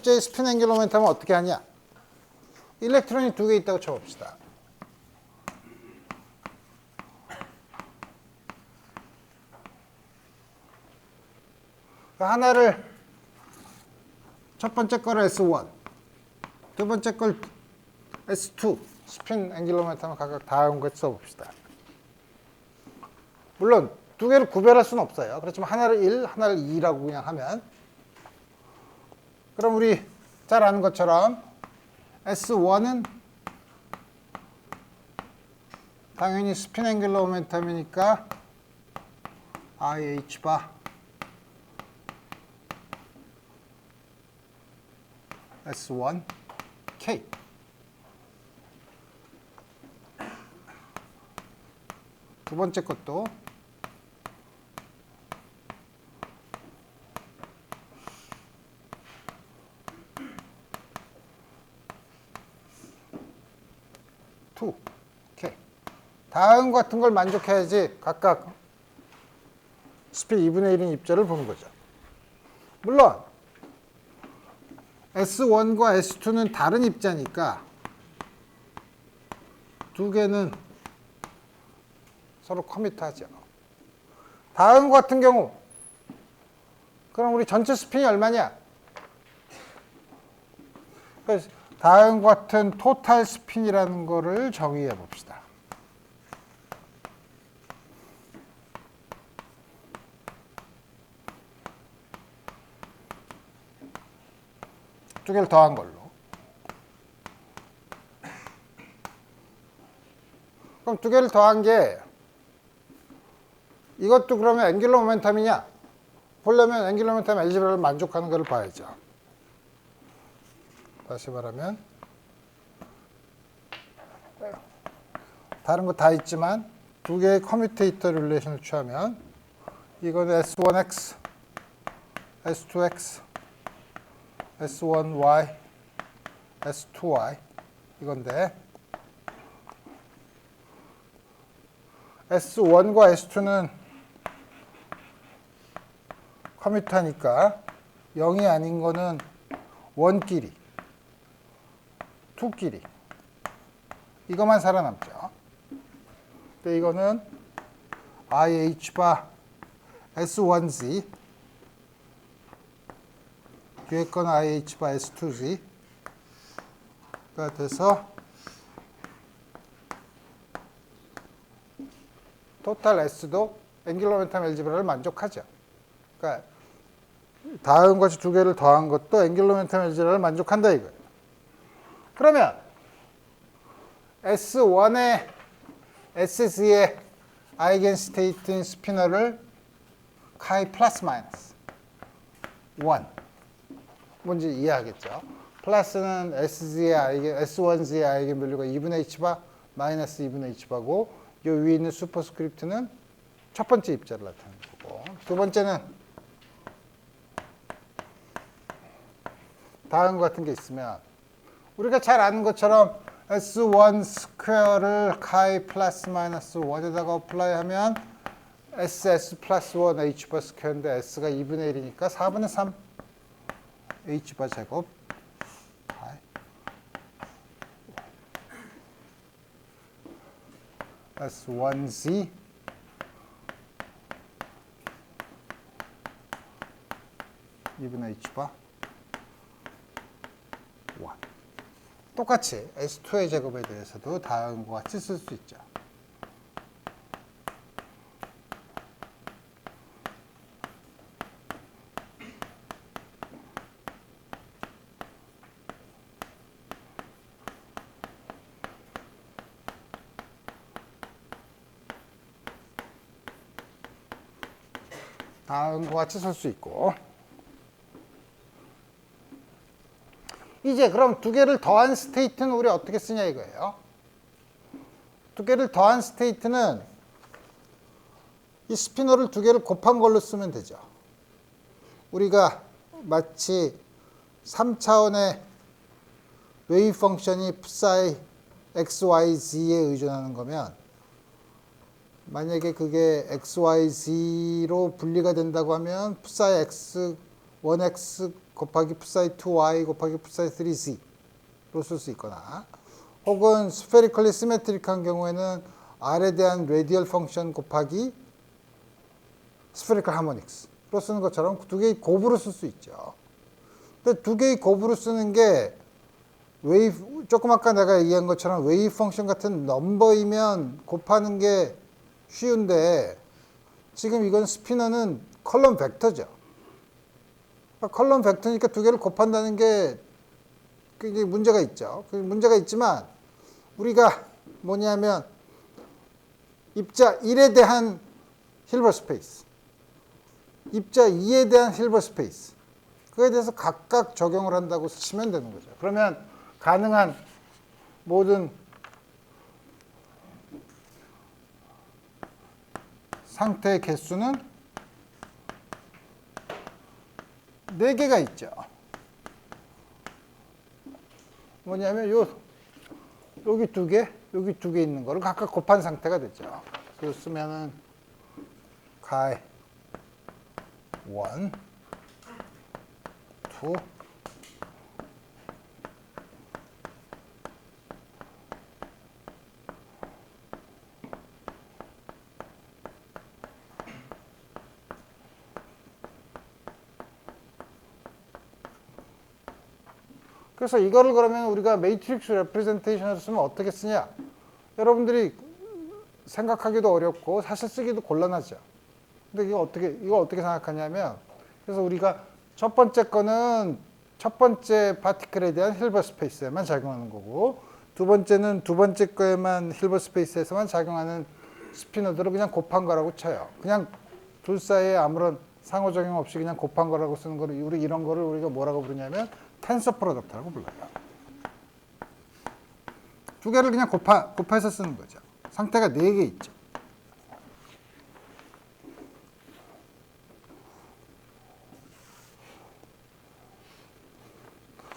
입자의 스핀 앵귤러 모멘텀은 어떻게 하냐? 일렉트론이 두 개 있다고 쳐봅시다. 하나를 첫 번째 거를 S1, 두 번째 걸 S2 스핀 앵귤러 모멘텀을 각각 다음 것 써봅시다. 물론 두 개를 구별할 수는 없어요. 그렇지만 하나를 1, 하나를 2라고 그냥 하면, 그럼 우리 잘 아는 것처럼 S1은 당연히 스핀 앵귤러 모멘텀이니까 IH 바 S1 K. 두 번째 것도 K. 다음 같은 걸 만족해야지 각각 스핀 2분의 1인 입자를 보는 거죠. 물론 S1과 S2는 다른 입자니까 두 개는 서로 커미트하죠. 다음 같은 경우, 그럼 우리 전체 스핀이 얼마냐? 그래서 다음 같은 토탈 스핀이라는 거를 정의해 봅시다. 두 개를 더한 걸로. 그럼 두 개를 더한 게 이것도 그러면 앵귤러 모멘텀이냐? 보려면 앵귤러 모멘텀 알제브라를 만족하는 것을 봐야죠. 다시 말하면 다른 거 다 있지만 두 개의 커뮤테이터 릴레이션을 취하면 이거는 S1X, S2X, S1Y, S2Y 이건데 S1과 S2는 커뮤트하니까 0이 아닌 거는 1끼리, 2끼리 이것만 살아남죠. 근데 이거는 IH 바 S1Z, 뒤에 건 IH 바 S2Z가 돼서 토탈 S도 앵귤러 모멘텀 알제브라를 만족하죠. 그러니까 다음 것이 두 개를 더한 것도 앵귤러 모멘텀 알제브라를 만족한다 이거예요. 그러면 S1의 SZ의 아이겐 스테이트인 스피너를 카이 플러스 마이너스 1 뭔지 이해하겠죠? 플러스는 SZ의 아이겐, S1Z의 아이겐 밸류가 2분의 H바 마이너스 2분의 H바고 이 위에 있는 슈퍼스크립트는 첫 번째 입자를 나타내는 거고, 두 번째는 다음 같은 게 있으면 우리가 잘 아는 것처럼 S1 스퀘어를 카이 플러스 마이너스 1에다가 어플라이 하면 SS 플러스 1 H바 스퀘어인데 S가 2분의 1이니까 4분의 3 H바 제곱 S1Z 이분의 H바 1. 똑같이 S2의 제곱에 대해서도 다음과 같이 쓸 수 있죠. 다음과 같이 쓸 수 있고, 이제 그럼 두 개를 더한 스테이트는 우리 어떻게 쓰냐 이거예요. 두 개를 더한 스테이트는 이 스피너를 두 개를 곱한 걸로 쓰면 되죠. 우리가 마치 3차원의 웨이브 펑션이 psi xyz에 의존하는 거면, 만약에 그게 xyz로 분리가 된다고 하면 psi x 1x 곱하기 풋사이 2y 곱하기 풋사이 3z로 쓸 수 있거나 혹은 스페리컬리 시메트릭한 경우에는 r에 대한 레디얼 펑션 곱하기 스페리컬 하모닉스로 쓰는 것처럼 두 개의 곱으로 쓸 수 있죠. 근데 두 개의 곱으로 쓰는 게 조금 아까 내가 얘기한 것처럼 웨이브 펑션 같은 넘버이면 곱하는 게 쉬운데 지금 이건 스피너는 컬럼 벡터죠. 그러니까 컬럼 벡터니까 두 개를 곱한다는 게 그게 문제가 있죠. 문제가 있지만 우리가 뭐냐면 입자 1에 대한 힐버 스페이스, 입자 2에 대한 힐버 스페이스 그에 대해서 각각 적용을 한다고 치면 되는 거죠. 그러면 가능한 모든 상태의 개수는 4개가 있죠. 뭐냐면 여기 2개, 여기 2개 있는 거를 각각 곱한 상태가 되죠. 그래서 쓰면은 가이 1, 2, 그래서 이거를 그러면 우리가 매트릭스 레프레젠테이션으로 쓰면 어떻게 쓰냐? 여러분들이 생각하기도 어렵고 사실 쓰기도 곤란하죠. 근데 이거 어떻게 생각하냐면 그래서 우리가 첫 번째 거는 첫 번째 파티클에 대한 힐버 스페이스에만 작용하는 거고 두 번째는 두 번째 거에만 힐버 스페이스에서만 작용하는 스피너들을 그냥 곱한 거라고 쳐요. 그냥 둘 사이에 아무런 상호작용 없이 그냥 곱한 거라고 쓰는 거를 이런 거를 우리가 뭐라고 부르냐면 텐서 프로덕트라고 불러요. 두 개를 그냥 곱해서 쓰는 거죠. 상태가 4개 있죠.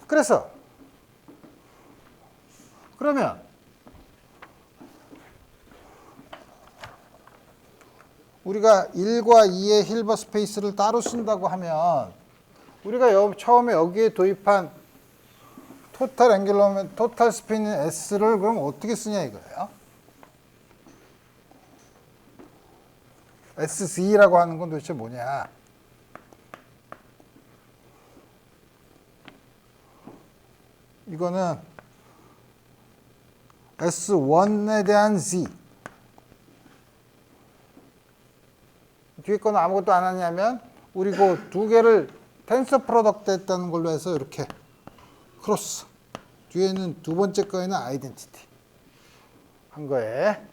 그래서 그러면 우리가 1과 2의 힐버 스페이스를 따로 쓴다고 하면 우리가 처음에 여기에 도입한 토탈 스피는 S를 그럼 어떻게 쓰냐 이거예요. SZ라고 하는 건 도대체 뭐냐. 이거는 S1에 대한 Z. 뒤에 거는 아무것도 안 하냐면 우리 그 두 개를 텐서 프로덕트 했다는 걸로 해서 이렇게 크로스. 뒤에는 두 번째 거에는 아이덴티티 한 거에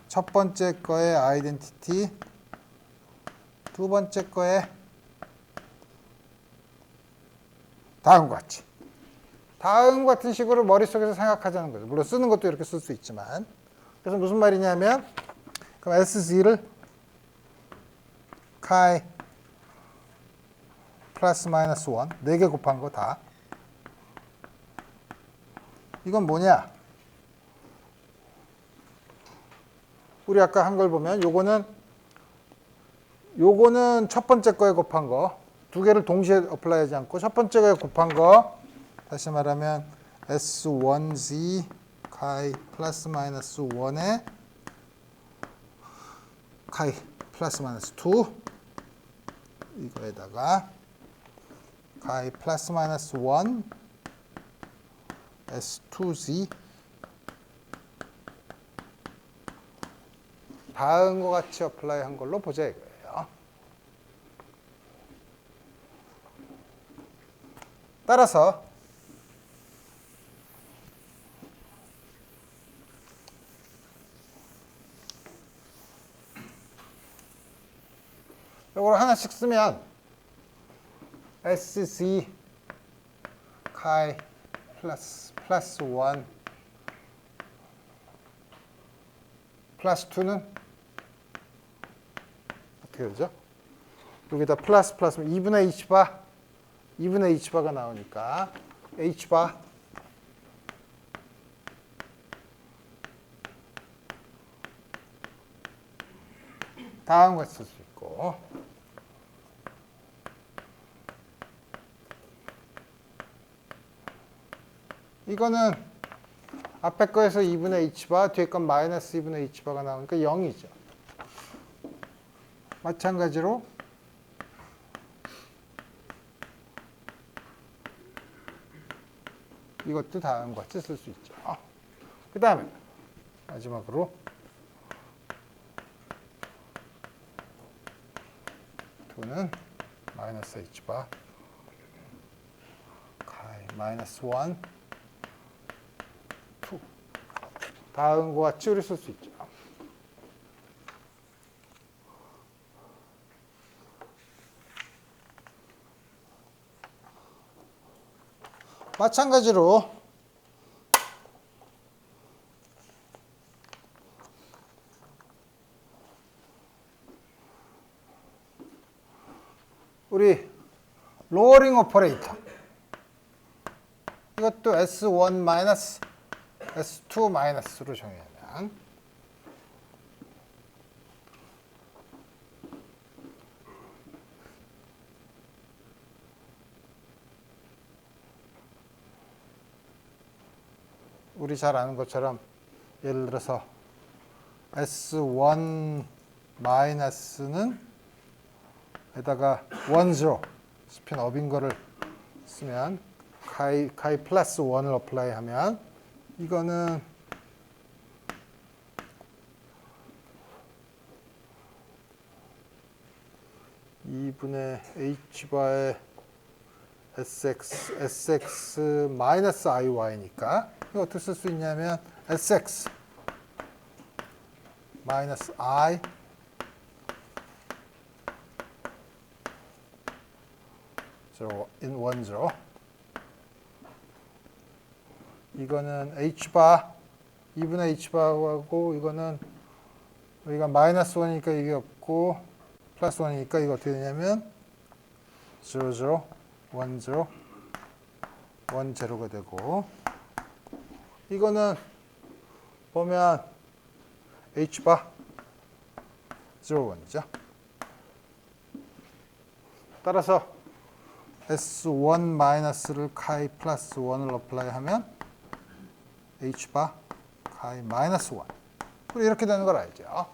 첫 번째 거에 아이덴티티, 두 번째 거에 다음과 같이. 다음 같은 식으로 머릿속에서 생각하자는 거죠. 물론 쓰는 것도 이렇게 쓸 수 있지만. 그래서 무슨 말이냐면 그럼 SZ를 카이 플러스 마이너스 1, 4개 곱한 거 다. 이건 뭐냐? 우리 아까 한 걸 보면 요거는 첫 번째 거에 곱한 거. 두 개를 동시에 어플라이하지 않고 첫 번째 거에 곱한 거. 다시 말하면 S1Z 카이 플러스 마이너스 1에 카이 플러스 마이너스 2 이거에다가 카이 플러스 마이너스 1 S2Z 다음과 같이 어플라이 한 걸로 보자 이거예요. 따라서 이걸 하나씩 쓰면 SZ 카이 플러스 1 플러스 2는 어떻게 되죠? 여기다 플러스 2분의 H바가 나오니까 H바 다음과 쓸 수 있고 이거는 앞에 거에서 2분의 h바, 뒤에 건 마이너스 2분의 h바가 나오니까 0이죠. 마찬가지로 이것도 다음과 같이 쓸 수 있죠. 그 다음에 마지막으로 는 마이너스 h바 마이너스 1 2 다음과 같이 우리 쓸 수 있죠. 마찬가지로 우리 로어링 오퍼레이터 이것도 S1 마이너스 S2 마이너스로 정의하면 우리 잘 아는 것처럼 예를 들어서 S1 마이너스는 에다가 원조 스핀 업인 거를 쓰면 카이 플러스 1을 어플라이 하면 이거는 (2분의 h바의 sx 마이너스 iy니까 이거 어떻게 쓸 수 있냐면 sx 마이너스 i 원조 이거는 h바 2분의 h바하고 이거는 우리가 마이너스 1이니까 이게 없고 플러스 1이니까 이거 어떻게 되냐면 0, 0, 1, 0, 1, 0가 되고 이거는 보면 h바 0, 1이죠. 따라서 S1 마이너스를 카이 플러스 1을 어플라이 하면 h바 카이 마이너스 1 이렇게 되는 걸 알죠.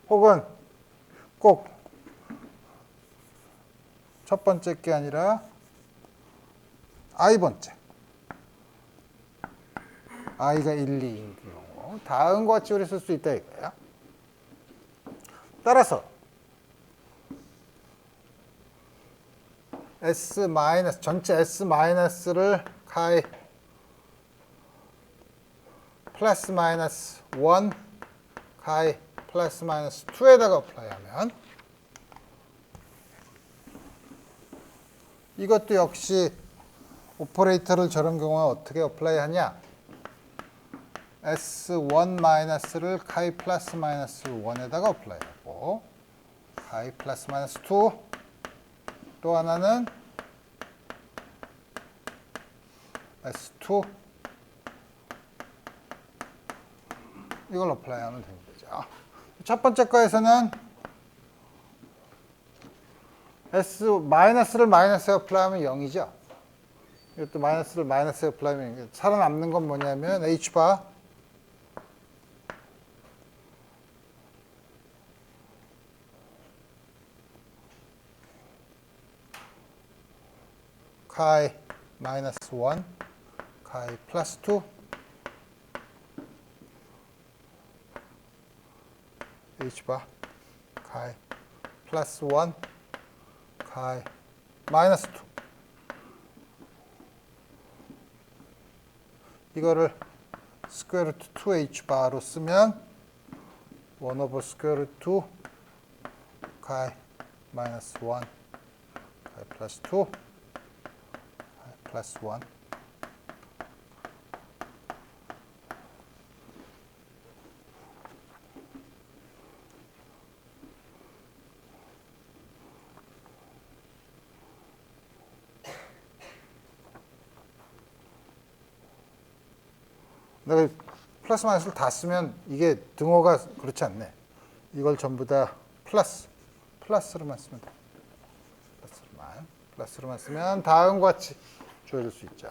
혹은 꼭 첫 번째 게 아니라 i번째 i가 1, 2인 경우 다음과 같이 우리 쓸 수 있다 이거예요. 따라서 S 마이너스 전체 S 마이너스를 카이 플러스 마이너스 1 카이 플러스 마이너스 2에다가 어플라이하면 이것도 역시 오퍼레이터를 저런 경우에 어떻게 어플라이 하냐 S1 마이너스를 카이 플러스 마이너스 1에다가 어플라이 하고 카이 플러스 마이너스 2 또 하나는 S2 이걸 어플라이 하면 되는 거죠. 첫 번째 거에서는 S 마이너스를 마이너스에 어플라이하면 0이죠. 이것도 마이너스를 마이너스에 어플라이하면 살아남는 건 뭐냐면 H바 카이 마이너스 1 카이 플러스 2 h바 카이 플러스 1 카이 마이너스 2 이거를 스퀘어 루트 2h바로 쓰면 1 오버 스퀘어 루트 2 카이 마이너스 1 카이 플러스 2 플러스 1 내가 플러스 마이너스를 다 쓰면 이게 등호가 그렇지 않네. 이걸 전부 다 플러스로만 쓰면 돼. 플러스로만 쓰면 다음과 같이 주어질 수 있죠.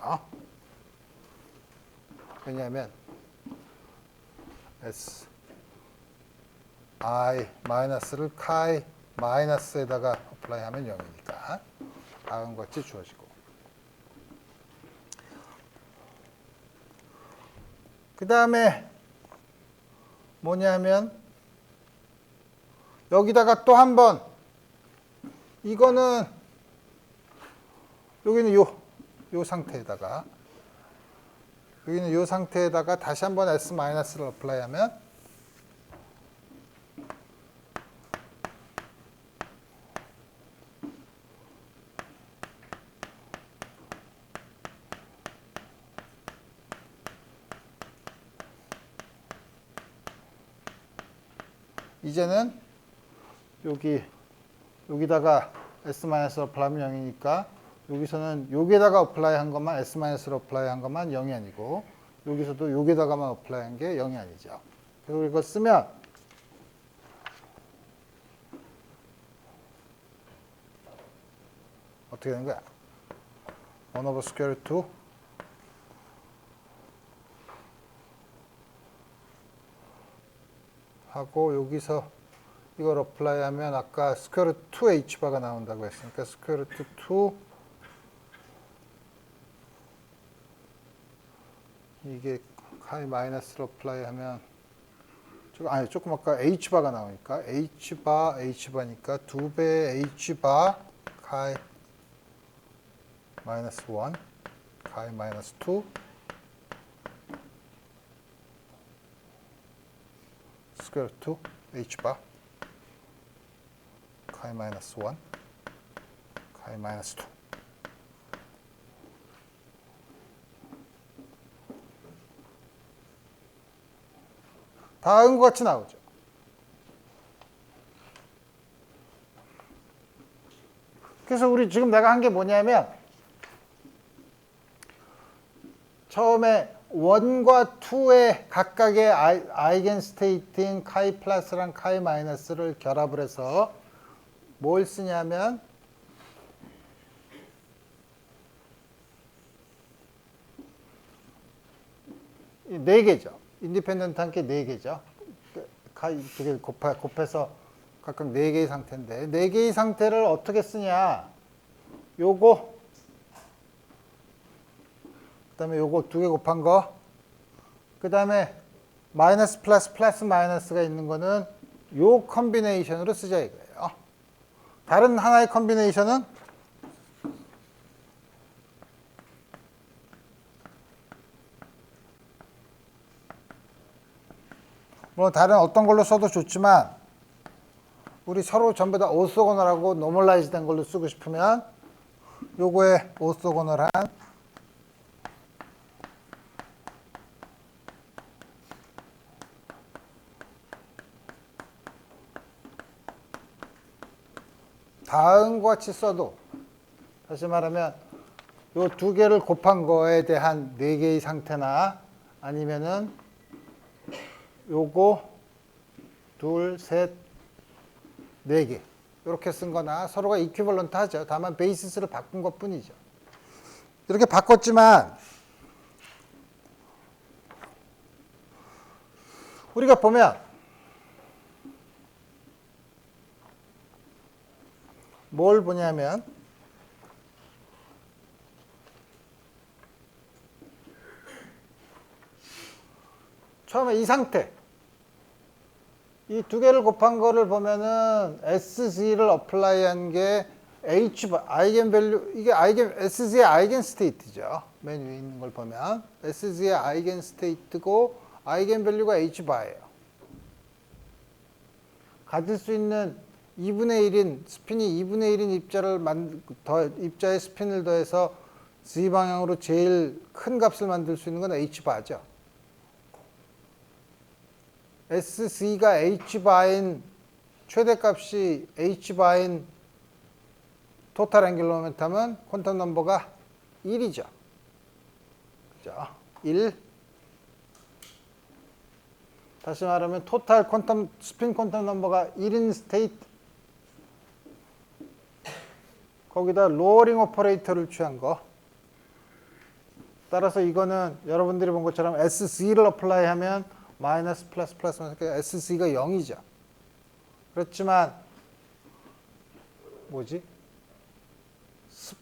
왜냐하면 S I 마이너스를 카이 마이너스에다가 어플라이하면 0이니까 다음과 같이 주어지고, 그 다음에 뭐냐면 여기다가 또 한 번, 이거는 여기는 요 상태에다가, 여기는 요 상태에다가 다시 한번 S-를 어플라이하면 이제는 여기다가 S-를 어플라이하면 0이니까 여기서는 여기에다가 어플라이한 것만, S-를 어플라이한 것만 0이 아니고 여기서도 여기다가만 어플라이한 게 0이 아니죠. 그리고 이걸 쓰면 어떻게 되는 거야? 1 over square root 2 하고, 여기서 이걸 어플라이 하면 아까 스퀘어 루트 2 h바가 나온다고 했으니까 스퀘어 루트 2 이게 카이 마이너스를 어플라이 하면 조금 아까 h바가 나오니까 h바니까 2배 h바 카이 마이너스 1 카이 마이너스 2 스퀘어 루트 h바 카이 마이너스 1 카이 마이너스 2. 다음과 같이 나오죠. 그래서 우리 지금 내가 한 게 뭐냐면 처음에 1과 2의 각각의 아이겐 스테이트인 카이 플러스랑 카이 마이너스를 결합을 해서 뭘 쓰냐면 이 4개죠. 인디펜던트한 게 4개죠. 카이 두 개 곱해서 각각 4개의 상태인데 4개의 상태를 어떻게 쓰냐. 요거 그 다음에 요거 2개 곱한 거, 그 다음에 마이너스 플러스 플러스 마이너스가 있는 거는 요 컨비네이션으로 쓰자 이거예요. 다른 하나의 컨비네이션은 물론 다른 어떤 걸로 써도 좋지만 우리 서로 전부 다 오소고널하고 노멀라이즈 된 걸로 쓰고 싶으면 요거에 오소고널한 다음과 같이 써도, 다시 말하면 요 2개를 곱한 거에 대한 4개의 상태나 아니면은 요거 둘, 셋, 4개 이렇게 쓴 거나 서로가 이퀴벌런트 하죠. 다만 베이시스를 바꾼 것 뿐이죠. 이렇게 바꿨지만 우리가 보면 뭘 보냐면 처음에 이 상태, 이 2개를 곱한 거를 보면은 SZ를 어플라이한 게 H바, 아이겐밸류, 이게 SZ의 아이겐 스테이트죠. 맨 위에 있는 걸 보면 SZ의 아이겐 스테이트고 아이겐밸류가 H바예요. 가질 수 있는 2분의 1인 스핀이 2분의 1인 입자의 스핀을 더해서 Z 방향으로 제일 큰 값을 만들 수 있는 건 H바죠. SC가 H바인 최대값이 H바인 토탈 앵귤러 모멘텀은 퀀텀 넘버가 1이죠. 그죠? 1. 다시 말하면 토탈 스핀 퀀텀 넘버가 1인 스테이트 거기다 로어링 오퍼레이터를 취한 거. 따라서 이거는 여러분들이 본 것처럼 SC를 어플라이 하면 마이너스 플러스 플러스 SC가 0이죠. 그렇지만 뭐지?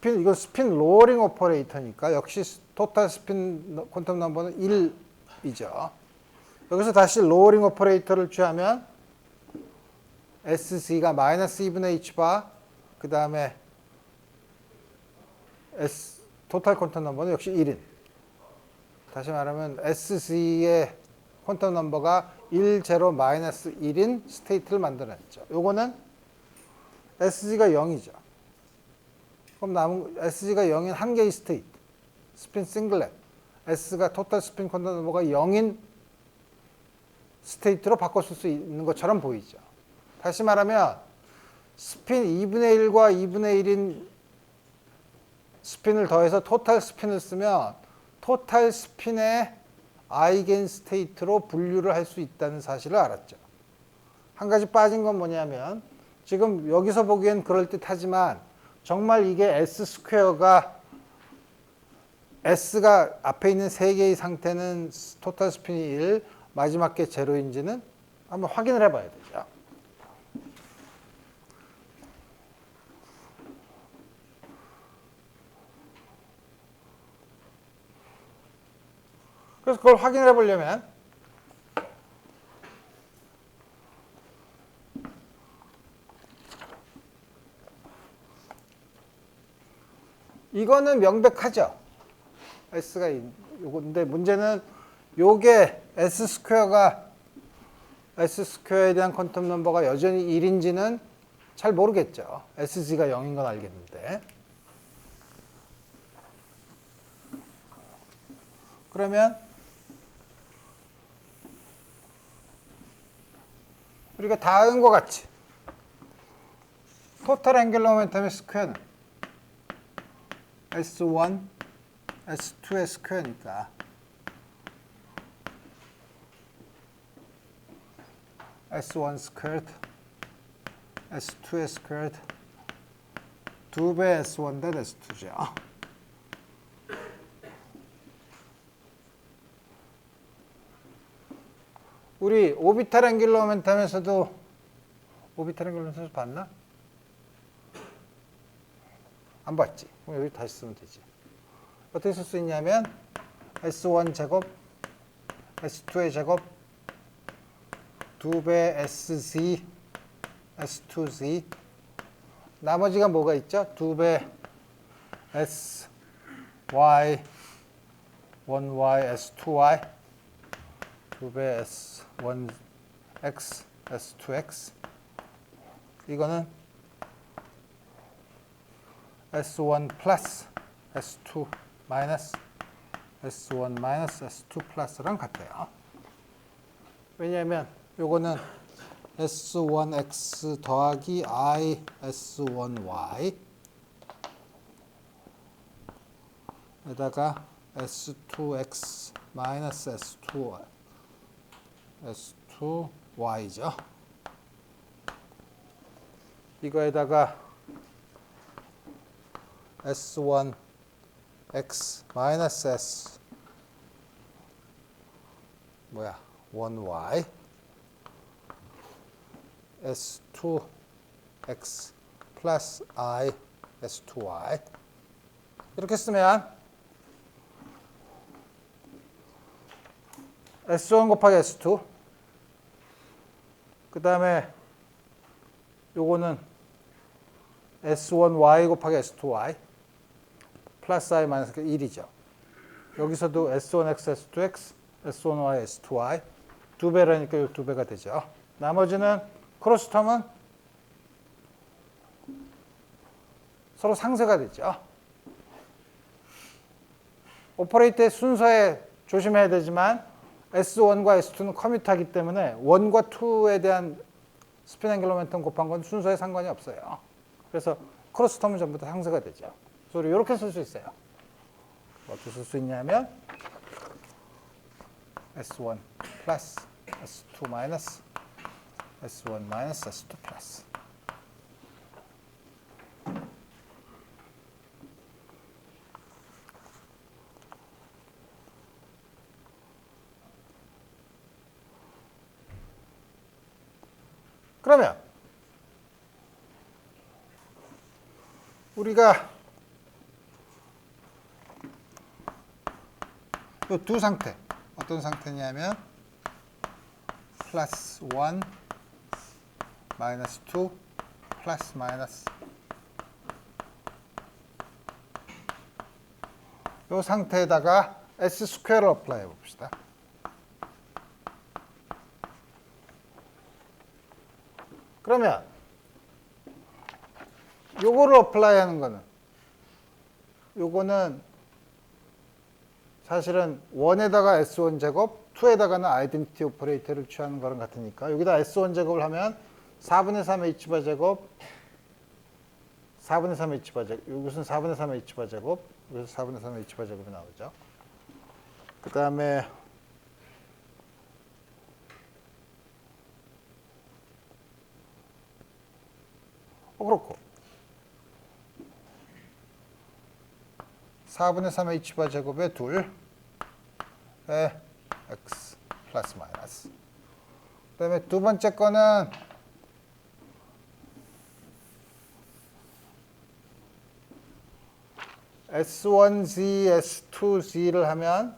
이건 스핀 로어링 오퍼레이터니까 역시 토탈 스핀 퀀텀 넘버는 1이죠. 여기서 다시 로어링 오퍼레이터를 취하면 SC가 마이너스 2분의 H바 그 다음에 토탈 퀀텀 넘버는 역시 1인. 다시 말하면 SC의 퀀텀 넘버가 1, 0, 마이너스 1인 스테이트를 만들어냈죠. 요거는 SG가 0이죠. 그럼 남은 SG가 0인 한 개의 스테이트. 스핀 싱글렛. S가 토탈 스핀 퀀텀 넘버가 0인 스테이트로 바꿨을 수 있는 것처럼 보이죠. 다시 말하면 스핀 2분의 1과 2분의 1인 스핀을 더해서 토탈 스핀을 쓰면 토탈 스핀의 아이겐 스테이트로 분류를 할 수 있다는 사실을 알았죠. 한 가지 빠진 건 뭐냐면 지금 여기서 보기엔 그럴듯하지만 정말 이게 S 스퀘어가 S가 앞에 있는 세 개의 상태는 토탈 스핀이 1, 마지막 게 제로인지는 한번 확인을 해봐야 되죠. 그래서 그걸 확인해 보려면 이거는 명백하죠. S가 요건데 문제는 요게 S 스퀘어에 대한 퀀텀 넘버가 여전히 1인지는 잘 모르겠죠. SG가 0인 건 알겠는데. 그러면 우리가 다음과 같이 토탈 앵귤러 모멘텀의 스퀘어는 S1, S2의 스퀘어니까 S1 스퀘어드, S2의 스퀘어드 2배 S1 대 S2죠. 우리 오비탈 앵귤러 모멘텀에서도 오비탈 앵귤러 모멘텀에서 봤나? 안 봤지. 그럼 여기 다시 쓰면 되지. 어떻게 쓸 수 있냐면 S1 제곱, S2의 제곱, 2배 SZ, S2Z. 나머지가 뭐가 있죠? 2배 SY, 1Y, S2Y, 2배 S1X, S2X. 이거는 S1 플러스 S2 마이너스 S1 마이너스 S2 플러스랑 같아요. 왜냐하면 요거는 S1X 더하기 I S1Y 에다가 S2X 마이너스 S2Y S2Y죠. 이거에다가 S1X 마이너스 S 1Y S2X 플러스 I S2Y 이렇게 쓰면 S1 곱하기 S2 그 다음에 요거는 S1Y 곱하기 S2Y 플러스 I 마이너스 1이죠. 여기서도 S1X, S2X, S1Y, S2Y 두 배라니까 이 두 배가 되죠. 나머지는 크로스 텀은 서로 상쇄가 되죠. 오퍼레이터의 순서에 조심해야 되지만 S1과 S2는 커뮤트하기 때문에 1과 2에 대한 스핀 앵귤러 모멘텀 곱한 건 순서에 상관이 없어요. 그래서 크로스 텀은 전부 다 상쇄가 되죠. 그래서 이렇게 쓸 수 있어요. 어떻게 쓸 수 있냐면 S1 플러스 S2 마이너스 S1 마이너스 S2 플러스 그러면 우리가 이 두 상태, 어떤 상태냐면 플러스 1, 마이너스 2, 플러스 마이너스 이 상태에다가 S 스퀘어를 어플라이 해봅시다. 그러면 요거를 어플라이 하는 거는 요거는 사실은 1에다가 S1 제곱, 2에다가는 아이덴티티 오퍼레이터를 취하는 거랑 같으니까 여기다 S1 제곱을 하면 4분의 3 H바 제곱, 4분의 3 H바 제곱, 여기서는 4분의 3 H바 제곱, 여기서 4분의 3 H바 제곱이 나오죠. 그 다음에 그렇고 4분의 3 H바 제곱에 2에 X 플러스 마이너스. 그 다음에 두 번째 거는 S1Z, S2Z를 하면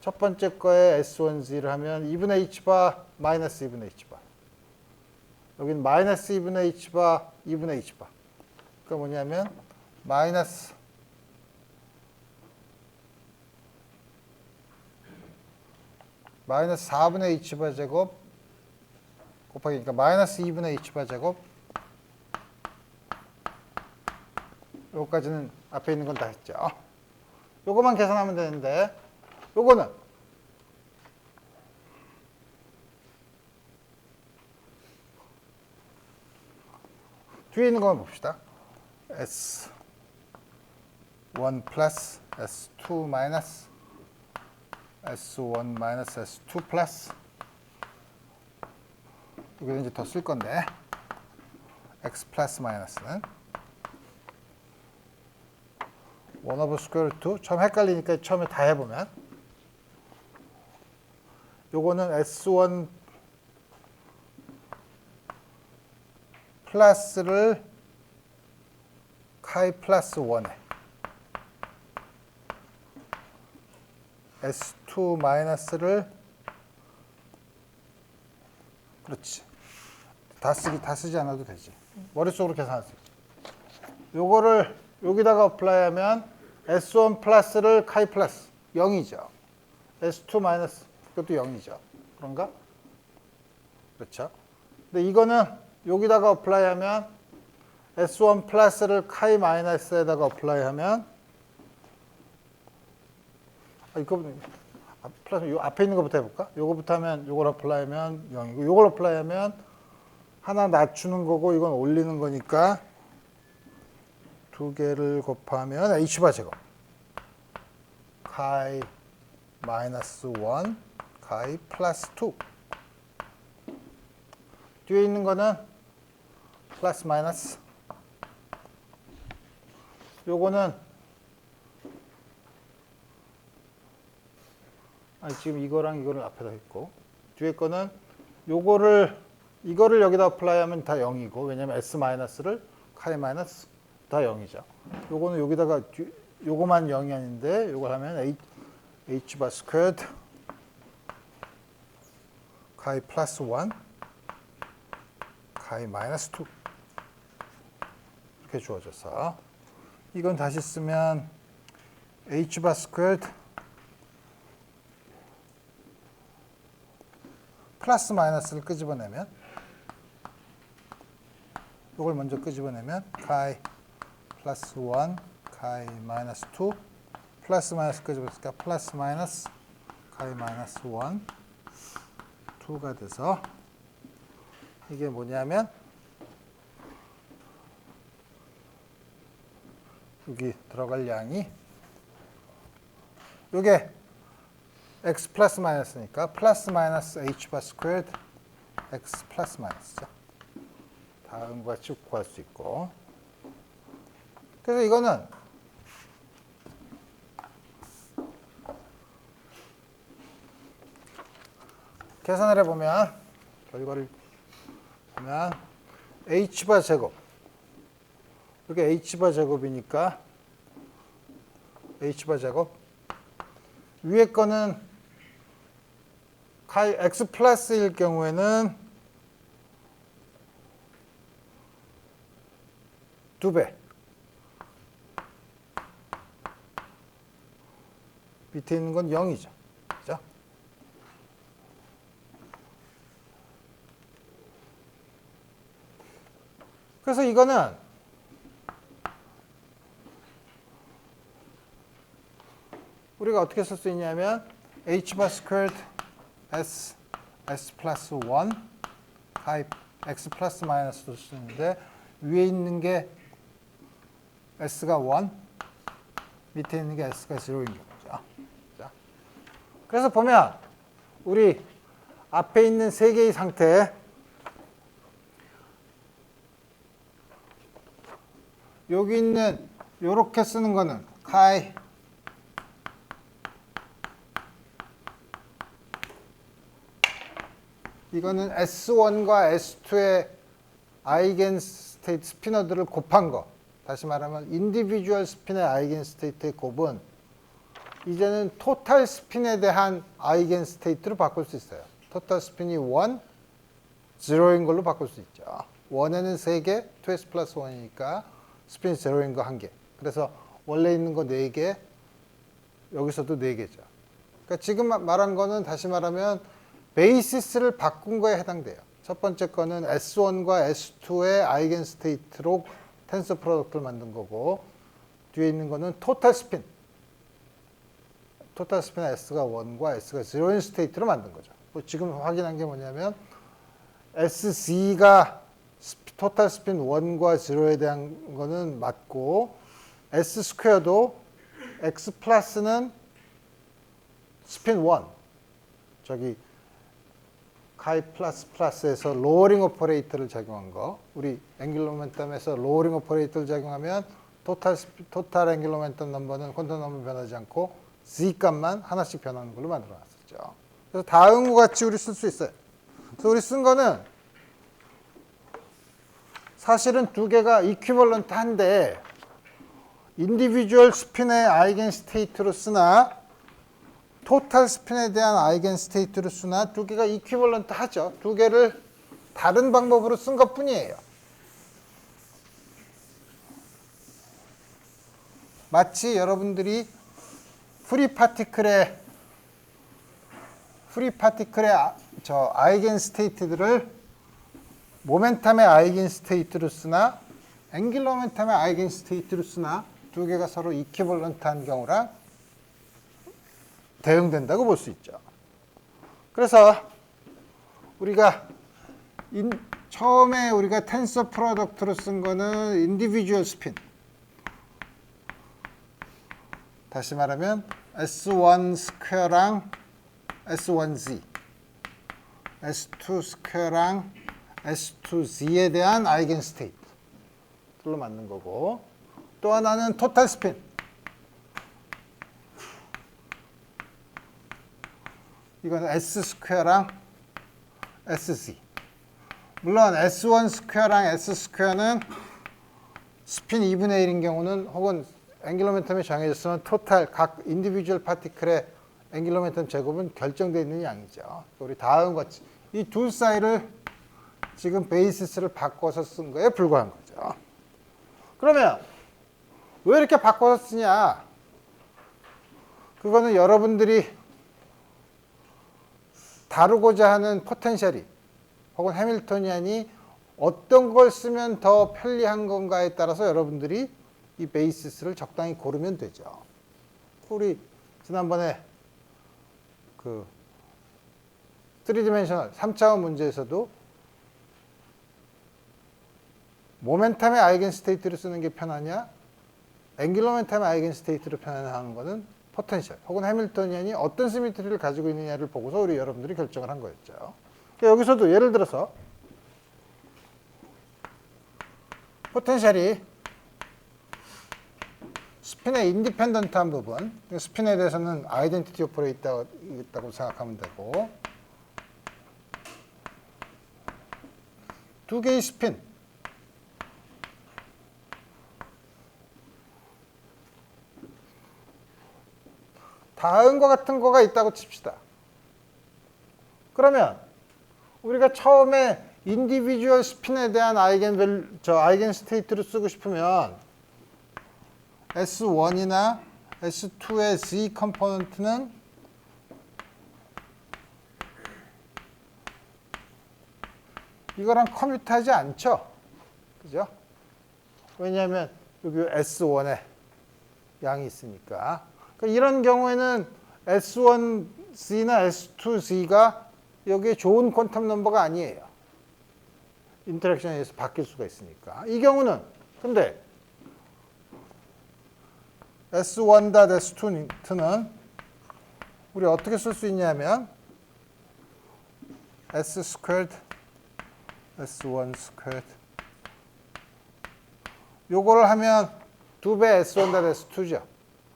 첫 번째 거에 S1Z를 하면 2분의 H바 마이너스 2분의 H바. 여기는 마이너스 2분의 H바 2분의 H바. 그러니까 뭐냐면 마이너스 4분의 H바 제곱 곱하기 그러니까 마이너스 2분의 H바 제곱 요거까지는 앞에 있는 건 다 했죠. 요거만 계산하면 되는데 요거는 뒤에 있는 것만 봅시다. S1 플러스 S2 마이너스 S1 마이너스 S2 플러스 여기서 이제 더 쓸 건데 X 플러스 마이너스는 1 오버 스퀘어 루트 처음 헷갈리니까 처음에 다 해보면 요거는 S1 플러스를 카이 플러스 1에 S2 마이너스를 그렇지 다 쓰지 않아도 되지 머릿속으로 계산할 수 있지 요거를 여기다가 어플라이 하면 S1 플러스를 카이 플러스 0이죠 S2 마이너스 그것도 0이죠 그런가? 그렇죠 근데 이거는 여기다가 어플라이 하면 S1 플러스를 카이 마이너스에다가 어플라이 하면 이거 플러스 요 앞에 있는 것부터 해볼까? 요거부터 하면 요걸 어플라이 하면 0이고 요걸 어플라이 하면 하나 낮추는 거고 이건 올리는 거니까 두 개를 곱하면 H바 제곱 카이 마이너스 1 카이 플러스 2 뒤에 있는 거는 플러스 마이너스 요거는 지금 이거랑 이거를 앞에다 했고 뒤에 거는 이거를 여기다 어플라이 하면 다 0이고 왜냐면 S 마이너스를 카이 마이너스 다 0이죠. 요거는 여기다가 요거만 0이 아닌데 요걸 하면 H바 스퀘어드 카이 플러스 1 카이 마이너스 2 이렇게 주어져서 이건 다시 쓰면 H바 스퀘어드 플러스 마이너스를 끄집어내면 이걸 먼저 끄집어내면 카이 플러스 1 카이 마이너스 2 플러스 마이너스 끄집어냈으니까 플러스 마이너스 카이 마이너스 1 2가 돼서 이게 뭐냐면 여기 들어갈 양이 요게 x 플러스 마이너스니까 플러스 마이너스 h바 스퀘어드 x 플러스 마이너스죠. 다음과 같이 구할 수 있고 그래서 이거는 계산을 해보면 이거를 보면 h바 제곱. 이게 h바 제곱이니까 h바 제곱. 위에 거는 x 플러스일 경우에는 2배. 밑에 있는 건 0이죠. 그죠? 그래서 이거는 우리가 어떻게 쓸 수 있냐면 h바 스퀘어드 s 플러스 1 하이 x 플러스 마이너스도 쓰는데 위에 있는 게 s가 1 밑에 있는 게 s가 0인 거죠. 그래서 보면 우리 앞에 있는 세 개의 상태 여기 있는 요렇게 쓰는 거는 카이 이거는 S1과 S2의 아이겐 스테이트 스피너들을 곱한 거. 다시 말하면 인디비주얼 스핀의 아이겐 스테이트의 곱은 이제는 토탈 스핀에 대한 아이겐 스테이트로 바꿀 수 있어요. 토탈 스핀이 1, 0인 걸로 바꿀 수 있죠. 1에는 3개, 2s 플러스 1이니까 스핀이 0인 거 1개. 그래서 원래 있는 거 4개, 여기서도 4개죠. 그러니까 지금 말한 거는 다시 말하면 베이시스를 바꾼 거에 해당돼요. 첫 번째 거는 S1과 S2의 아이겐 스테이트로 텐서 프로덕트를 만든 거고 뒤에 있는 거는 토탈 스핀. 토탈 스핀 S가 1과 S가 0인 스테이트로 만든 거죠. 지금 확인한 게 뭐냐면 SZ가 토탈 스핀 1과 0에 대한 거는 맞고 S 스퀘어도 X 플러스는 스핀 1 저기 카이 플러스 플러스에서 로어링 오퍼레이터를 적용한 거 우리 앵귤러 모멘텀에서 로어링 오퍼레이터를 적용하면 토탈 앵귤러 모멘텀 넘버는 퀀텀 넘버 변하지 않고 z 값만 하나씩 변하는 걸로 만들어 놨었죠. 그래서 다음과 같이 우리 쓸 수 있어요. 그래서 우리 쓴 거는 사실은 두 개가 이퀴벌런트 한데 인디비주얼 스핀의 아이겐 스테이트로 쓰나 토탈 스핀에 대한 아이겐 스테이트로 쓰나 두 개가 이퀴벌런트 하죠. 두 개를 다른 방법으로 쓴 것뿐이에요. 마치 여러분들이 프리 파티클의 저 아이겐 스테이트들을 모멘텀의 아이겐 스테이트로 쓰나 앵귤러 모멘텀의 아이겐 스테이트로 쓰나 두 개가 서로 이퀴벌런트한 경우랑 대응된다고 볼 수 있죠. 그래서 우리가 처음에 우리가 텐서 프로덕트로 쓴 거는 인디비주얼 스핀. 다시 말하면 S1 스퀘어랑 S1Z, S2 스퀘어랑 S2Z에 대한 아이겐 스테이트로 만든 거고 또 하나는 토탈 스핀. 이건 S 스퀘어랑 SZ. 물론 S1 스퀘어랑 S 스퀘어는 스핀 2분의 1인 경우는 혹은 앵귤러 모멘텀이 정해졌으면 토탈 각 인디비주얼 파티클의 앵귤러 모멘텀 제곱은 결정되어 있는 양이죠. 우리 다음과 같이 이 두 사이를 지금 베이시스를 바꿔서 쓴 거에 불과한 거죠. 그러면 왜 이렇게 바꿔서 쓰냐? 그거는 여러분들이 다루고자 하는 포텐셜이 혹은 해밀토니안이 어떤 걸 쓰면 더 편리한 건가에 따라서 여러분들이 이 베이시스를 적당히 고르면 되죠. 우리 지난번에 그 3디멘셔널 3차원 문제에서도 모멘텀의 아이겐 스테이트를 쓰는 게 편하냐 앵귤러 모멘텀의 아이겐 스테이트로 편하냐 하는 거는 포텐셜 혹은 해밀토니안이 어떤 시미트리를 가지고 있느냐를 보고서 우리 여러분들이 결정을 한 거였죠. 여기서도 예를 들어서 포텐셜이 스핀의 인디펜던트한 부분, 스핀에 대해서는 아이덴티티 오퍼레이터가 있다고 생각하면 되고 두 개의 스핀. 다음과 같은 거가 있다고 칩시다. 그러면 우리가 처음에 인디비주얼 스핀에 대한 아이겐 스테이트를 쓰고 싶으면 S1이나 S2의 Z 컴포넌트는 이거랑 커뮤트하지 않죠. 그죠? 왜냐하면 여기 S1에 양이 있으니까. 그러니까 이런 경우에는 S1Z나 S2Z가 여기에 좋은 퀀텀 넘버가 아니에요. 인터랙션에 의해서 바뀔 수가 있으니까. 이 경우는 근데 S1.S2는 우리 어떻게 쓸 수 있냐면 S squared S1 squared 요거를 하면 2배 S1.S2죠.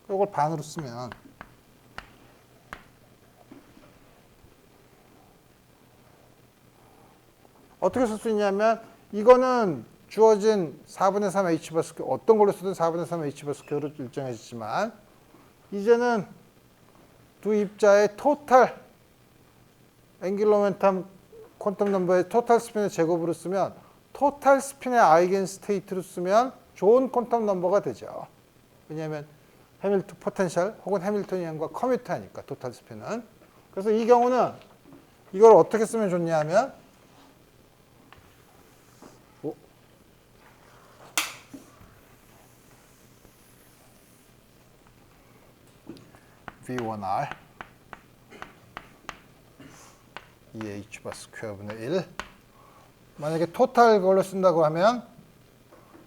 요걸 반으로 쓰면 어떻게 쓸 수 있냐면 이거는 주어진 4분의 3 H바스크 어떤 걸로 쓰든 4분의 3 H바스크로 일정해지지만 이제는 두 입자의 토탈 앵귤러 모멘텀 퀀텀 넘버의 토탈 스핀의 제곱으로 쓰면 토탈 스핀의 아이겐 스테이트로 쓰면 좋은 퀀텀 넘버가 되죠. 왜냐하면 해밀턴 포텐셜 혹은 해밀토니언과 커뮤트하니까 토탈 스핀은. 그래서 이 경우는 이걸 어떻게 쓰면 좋냐 하면 V1R 2H바 스퀘어분의 1 만약에 토탈 걸로 쓴다고 하면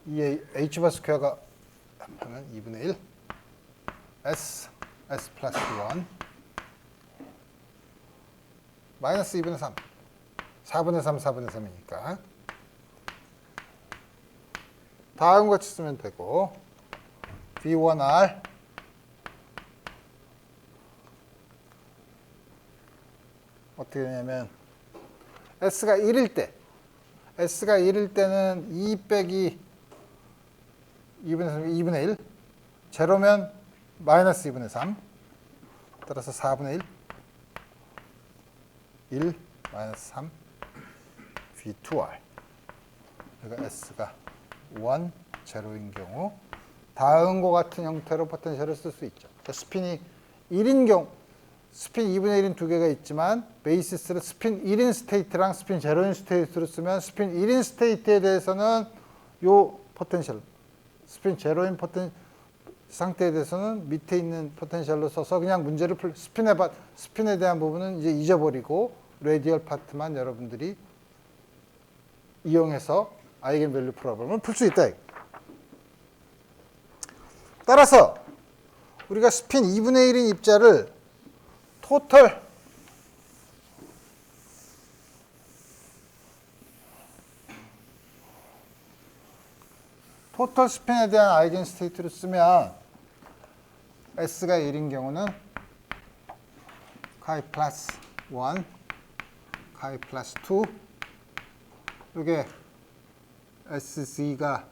2H바 스퀘어가 하면 2분의 1 S 플러스 1 마이너스 2분의 3 4분의 3 4분의 3이니까 다음과 같이 쓰면 되고 V1R 어떻게 되냐면 S가 1일 때는 2 빼기 2분의 3, 2분의 1 제로면 마이너스 2분의 3 따라서 4분의 1 1 마이너스 3 V2R 그러니까 S가 1, 제로인 경우 다음과 같은 형태로 포텐셜을 쓸 수 있죠. 그러니까 스핀이 1인 경우 스핀 2분의 1인 두 개가 있지만 베이시스를 스핀 1인 스테이트랑 스핀 제로인 스테이트로 쓰면 스핀 1인 스테이트에 대해서는 요 포텐셜 스핀 제로인 상태에 대해서는 밑에 있는 포텐셜로 써서 그냥 문제를 스핀에 대한 부분은 이제 잊어버리고 레디얼 파트만 여러분들이 이용해서 아이겐 밸류 프로블럼을 풀 수 있다. 따라서 우리가 스핀 2분의 1인 입자를 토탈 스핀에 대한 아이겐 스테이트를 쓰면 S가 1인 경우는 카이 플러스 1, 카이 플러스 2 이게 SZ가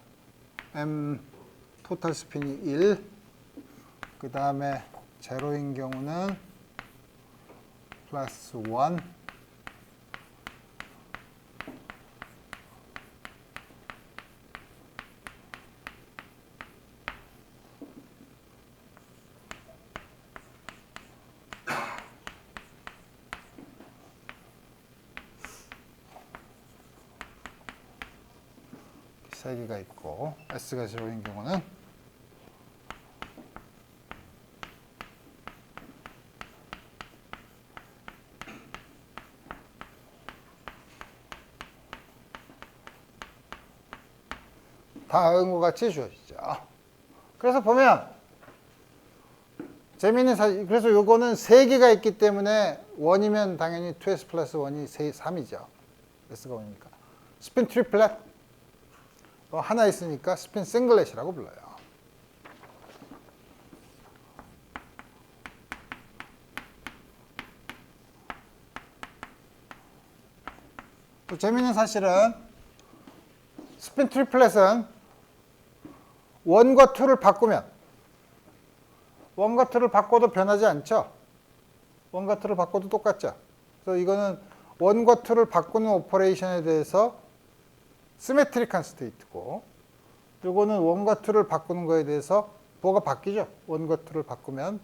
M 토탈 스핀이 1 그 다음에 제로인 경우는 플러스 1 세 개가 있고 S가 제로인 경우는 다음과 같이 주어지죠. 그래서 보면 재미있는 사실 그래서 요거는 세 개가 있기 때문에 1이면 당연히 2S 플러스 1이 3이죠. S가 1이니까. 스핀 트리플렛 하나 있으니까 스핀 싱글렛이라고 불러요. 또 재미있는 사실은 스핀 트리플렛은 1과 2를 바꾸면 1과 2를 바꿔도 변하지 않죠. 1과 2를 바꿔도 똑같죠. 그래서 이거는 1과 2를 바꾸는 오퍼레이션에 대해서 시메트릭한 스테이트고, 요거는 1과 2를 바꾸는 거에 대해서 뭐가 바뀌죠. 1과 2를 바꾸면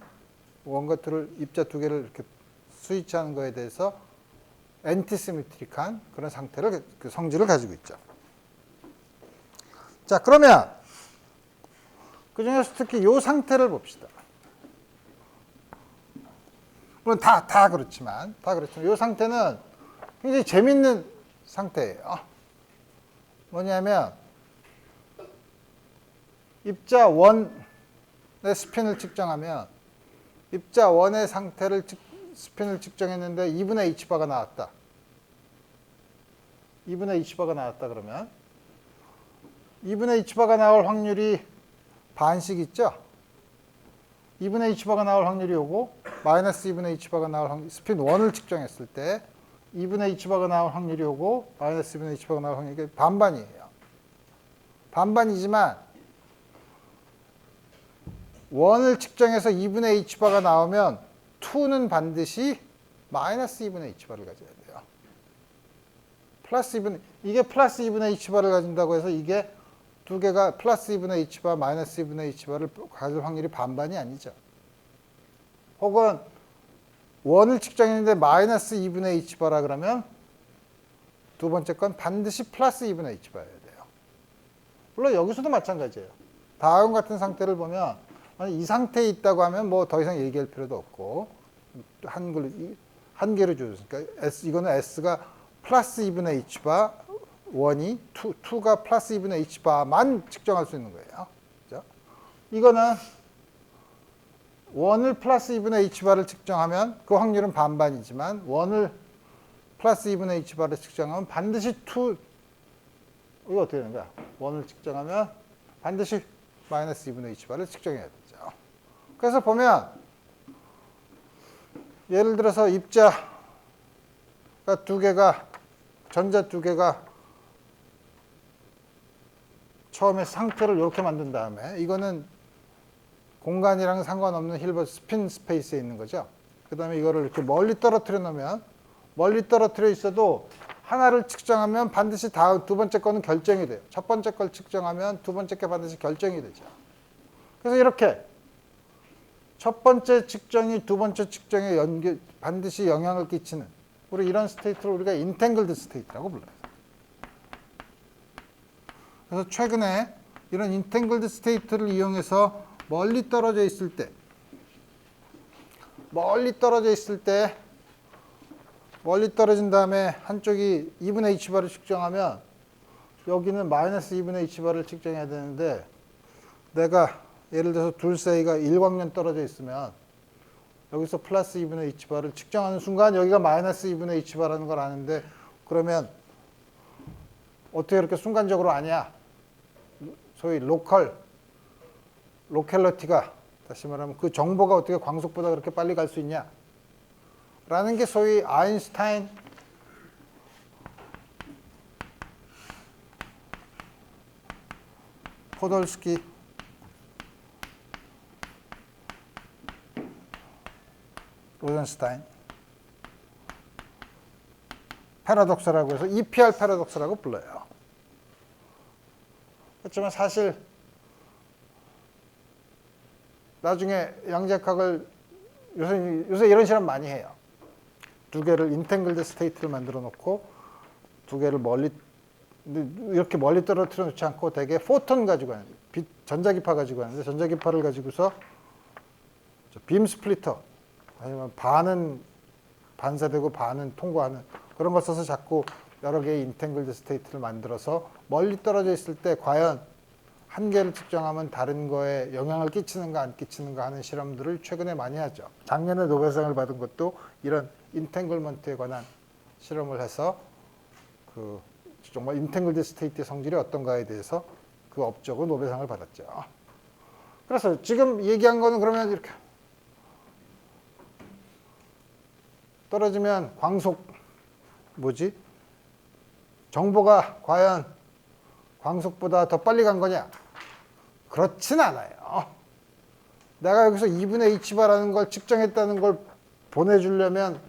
1과 2를 입자 두 개를 이렇게 스위치하는 거에 대해서 엔티시메트릭한 그런 상태를, 그 성질을 가지고 있죠. 자, 그러면 그 중에서 특히 이 상태를 봅시다. 물론 다 그렇지만 이 상태는 굉장히 재밌는 상태예요. 뭐냐면 입자 1의 스핀을 측정하면 입자 1의 상태를 스핀을 측정했는데 2분의 h바가 나왔다. 2분의 h바가 나왔다 그러면 2분의 h바가 나올 확률이 반씩 있죠? 2분의 h바가 나올 확률이 오고 마이너스 2분의 h바가 나올 확률, 스핀 1을 측정했을 때 2분의 h바가 나올 확률이 오고 마이너스 2분의 h바가 나올 확률이 반반이에요. 반반이지만 1을 측정해서 2분의 h바가 나오면 2는 반드시 마이너스 2분의 h바를 가져야 돼요. 이게 플러스 2분의 h바를 가진다고 해서 이게 두 개가 플러스 2분의 h바, 마이너스 2분의 h바를 가질 확률이 반반이 아니죠. 혹은 1을 측정했는데 마이너스 2분의 h바라 그러면 두 번째 건 반드시 플러스 2분의 h바여야 돼요. 물론 여기서도 마찬가지예요. 다음 같은 상태를 보면 이 상태에 있다고 하면 뭐 더 이상 얘기할 필요도 없고 한 개로 주었으니까 이거는 s가 플러스 2분의 h바, 1이 2가 플러스 2분의 h바만 측정할 수 있는 거예요. 그죠? 이거는 1을 플러스 2분의 h바를 측정하면 그 확률은 반반이지만 1을 플러스 2분의 h바를 측정하면 반드시 이거 어떻게 되는 거야? 1을 측정하면 반드시 마이너스 2분의 h바를 측정해야 되죠. 그래서 보면 예를 들어서 입자가 두 개가, 전자 두 개가 처음에 상태를 이렇게 만든 다음에 이거는 공간이랑 상관없는 힐버트 스핀 스페이스에 있는 거죠. 그 다음에 이거를 이렇게 멀리 떨어뜨려 놓으면 멀리 떨어뜨려 있어도 하나를 측정하면 반드시 두 번째 거는 결정이 돼요. 첫 번째 걸 측정하면 두 번째 게 반드시 결정이 되죠. 그래서 이렇게 첫 번째 측정이 두 번째 측정에 반드시 영향을 끼치는 우리 이런 스테이트를 우리가 인탱글드 스테이트라고 불러요. 그래서 최근에 이런 인탱글드 스테이트를 이용해서 멀리 떨어져 있을 때 멀리 떨어진 다음에 한쪽이 2분의 h바를 측정하면 여기는 마이너스 2분의 h바를 측정해야 되는데 내가 예를 들어서 둘 사이가 1광년 떨어져 있으면 여기서 플러스 2분의 h바를 측정하는 순간 여기가 마이너스 2분의 h바라는 걸 아는데 그러면 어떻게 이렇게 순간적으로 아냐? 소위 로켈러티가 다시 말하면 그 정보가 어떻게 광속보다 그렇게 빨리 갈 수 있냐? 라는 게 소위 아인슈타인 포돌스키 로젠스타인 패러독스라고 해서 EPR 패러독스라고 불러요. 그렇지만 사실 나중에 양자역학을 요새 이런 실험 많이 해요. 두 개를 인탱글드 스테이트를 만들어 놓고 두 개를 이렇게 멀리 떨어뜨려 놓지 않고 대개 포톤 가지고 하는 전자기파 가지고 하는데 전자기파를 가지고서 빔 스플리터 아니면 반은 반사되고 반은 통과하는 그런 걸 써서 자꾸 여러 개의 인탱글드 스테이트를 만들어서 멀리 떨어져 있을 때 과연 한 개를 측정하면 다른 거에 영향을 끼치는가 안 끼치는가 하는 실험들을 최근에 많이 하죠. 작년에 노벨상을 받은 것도 이런 인탱글먼트에 관한 실험을 해서 그 정말 인탱글드 스테이트의 성질이 어떤가에 대해서 그 업적으로 노벨상을 받았죠. 그래서 지금 얘기한 거는 그러면 이렇게 떨어지면 정보가 과연 광속보다 더 빨리 간 거냐? 그렇진 않아요. 내가 여기서 2분의 h바라는 걸 측정했다는 걸 보내주려면,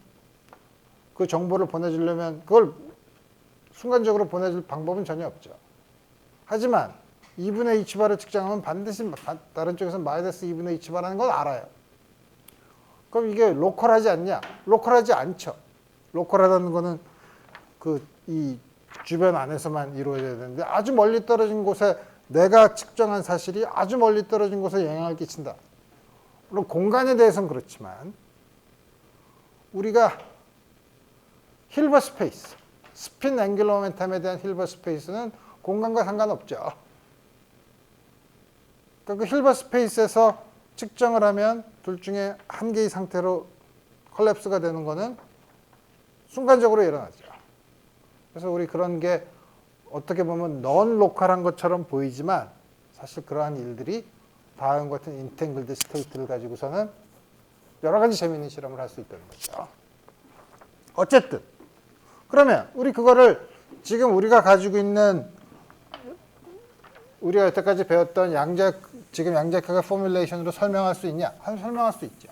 그 정보를 보내주려면 그걸 순간적으로 보내줄 방법은 전혀 없죠. 하지만 2분의 h바를 측정하면 반드시 다른 쪽에서 마이너스 2분의 h바라는 걸 알아요. 그럼 이게 로컬하지 않냐? 로컬하지 않죠. 로컬하다는 거는 이 주변 안에서만 이루어져야 되는데, 아주 멀리 떨어진 곳에 내가 측정한 사실이 아주 멀리 떨어진 곳에 영향을 끼친다. 물론 공간에 대해서는 그렇지만, 우리가 힐버 스페이스, 스핀 앵귤러 모멘텀에 대한 힐버 스페이스는 공간과 상관없죠. 그러니까 그 힐버 스페이스에서 측정을 하면 둘 중에 한 개의 상태로 컬랩스가 되는 거는 순간적으로 일어나죠. 그래서 우리 그런 게 어떻게 보면 넌 로컬한 것처럼 보이지만 사실 그러한 일들이 다음과 같은 인탱글드 스테이트를 가지고서는 여러 가지 재미있는 실험을 할 수 있다는 거죠. 어쨌든 그러면 우리 그거를 지금 우리가 가지고 있는, 우리가 여태까지 배웠던 지금 양자역학의 포뮬레이션으로 설명할 수 있냐? 설명할 수 있죠.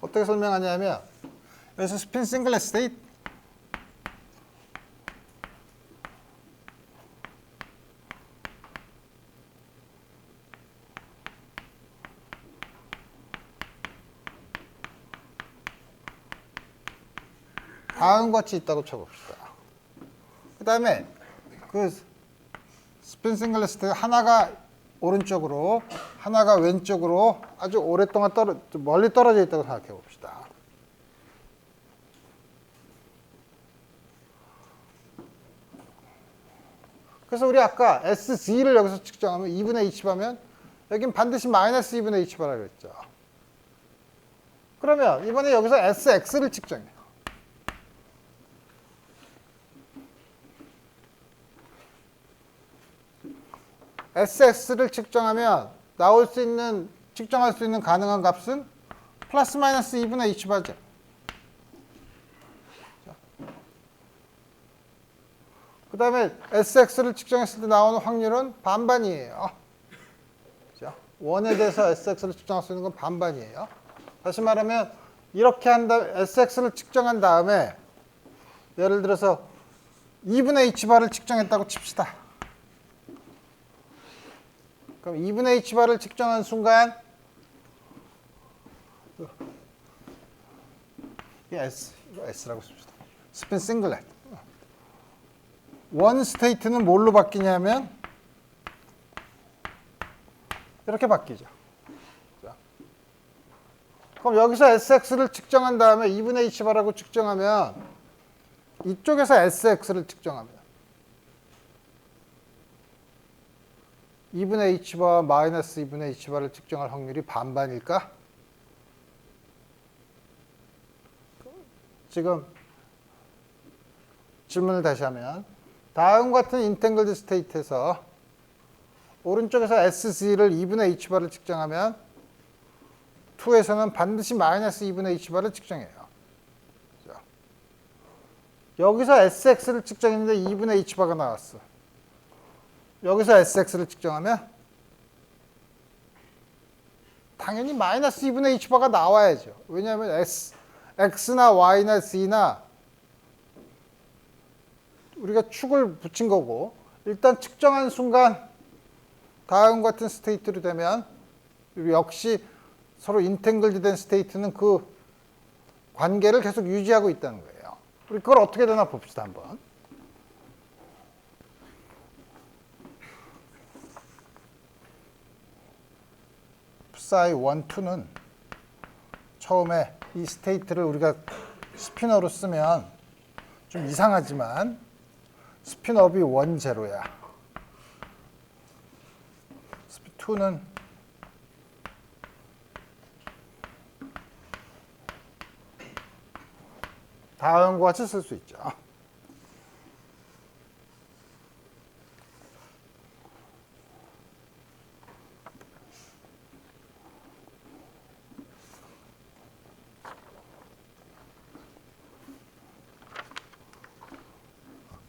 어떻게 설명하냐면, 여기서 스핀 싱글렛 스테이트, 다음과 같이 있다고 쳐봅시다. 그 다음에 그 스핀 싱글렛 스테이트 하나가 오른쪽으로, 하나가 왼쪽으로 아주 오랫동안 멀리 떨어져 있다고 생각해 봅시다. 그래서 우리 아까 SZ를 여기서 측정하면 2분의 h바면 여긴 반드시 마이너스 2분의 h바라고 했죠. 그러면 이번에 여기서 SX를 측정해요. SX를 측정하면 측정할 수 있는 가능한 값은 플러스 마이너스 2분의 h바죠. 그 다음에 SX를 측정했을 때 나오는 확률은 반반이에요. 원에 대해서 SX를 측정할 수 있는 건 반반이에요. 다시 말하면 이렇게 SX를 측정한 다음에 예를 들어서 2분의 h바를 측정했다고 칩시다. 그럼 2분의 h바를 측정한 순간 이거 S라고 씁시다. 스핀 싱글렛. 원 스테이트는 뭘로 바뀌냐면 이렇게 바뀌죠. 그럼 여기서 SX를 측정한 다음에 2분의 h바라고 측정하면 이쪽에서 SX를 측정하면 2분의 h바와 마이너스 2분의 h바를 측정할 확률이 반반일까? 지금 질문을 다시 하면 다음과 같은 인탱글드 스테이트에서 오른쪽에서 SZ를 2분의 h바를 측정하면 2에서는 반드시 마이너스 2분의 h바를 측정해요. 여기서 SX를 측정했는데 2분의 h바가 나왔어. 여기서 SX를 측정하면 당연히 마이너스 2분의 h바가 나와야죠. 왜냐하면 X나 Y나 Z나 우리가 축을 붙인 거고, 일단 측정한 순간 다음과 같은 스테이트로 되면 역시 서로 인탱글드 된 스테이트는 그 관계를 계속 유지하고 있다는 거예요. 우리 그걸 어떻게 되나 봅시다 한번. psi 1, 2는 처음에 이 스테이트를 우리가 스피너로 쓰면 좀 이상하지만 스피너업이 1, 0야. 스피 2는 다음과 같이 쓸 수 있죠.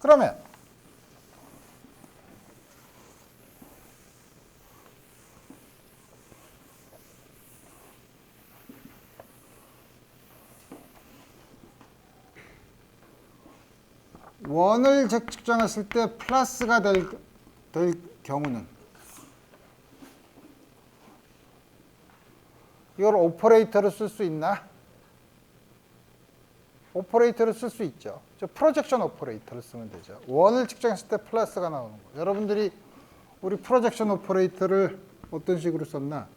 그러면 원을 측정했을 때 플러스가 될 경우는 이걸 오퍼레이터로 쓸 수 있나? 오퍼레이터를 쓸 수 있죠. 저 프로젝션 오퍼레이터를 쓰면 되죠. 원을 측정했을 때 플러스가 나오는 거. 여러분들이 우리 프로젝션 오퍼레이터를 어떤 식으로 썼나?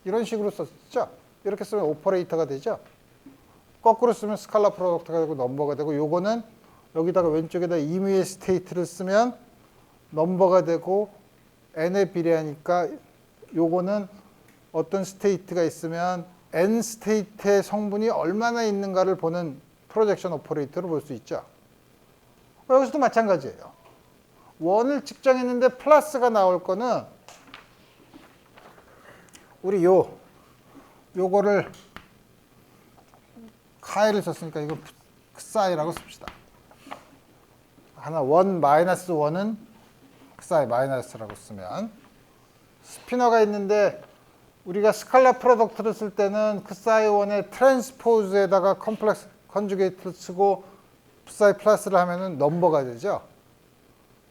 이런 식으로 썼죠. 이렇게 쓰면 오퍼레이터가 되죠. 거꾸로 쓰면 스칼라 프로덕트가 되고 넘버가 되고, 요거는 여기다가 왼쪽에다 임의의 스테이트를 쓰면 넘버가 되고 n에 비례하니까 요거는 어떤 스테이트가 있으면 n 스테이트의 성분이 얼마나 있는가를 보는 프로젝션 오퍼레이터로 볼 수 있죠. 여기서도 마찬가지예요. 원을 측정했는데 플러스가 나올 거는 우리 요거를 카이를 썼으니까 이거 사이라고 씁시다. 하나 원 마이너스 원은 사이 마이너스라고 쓰면, 스피너가 있는데 우리가 스칼라 프로덕트를 쓸 때는 사이 원의 트랜스포즈에다가 컴플렉스 컨주게이트를 쓰고 사이 플러스를 하면은 넘버가 되죠.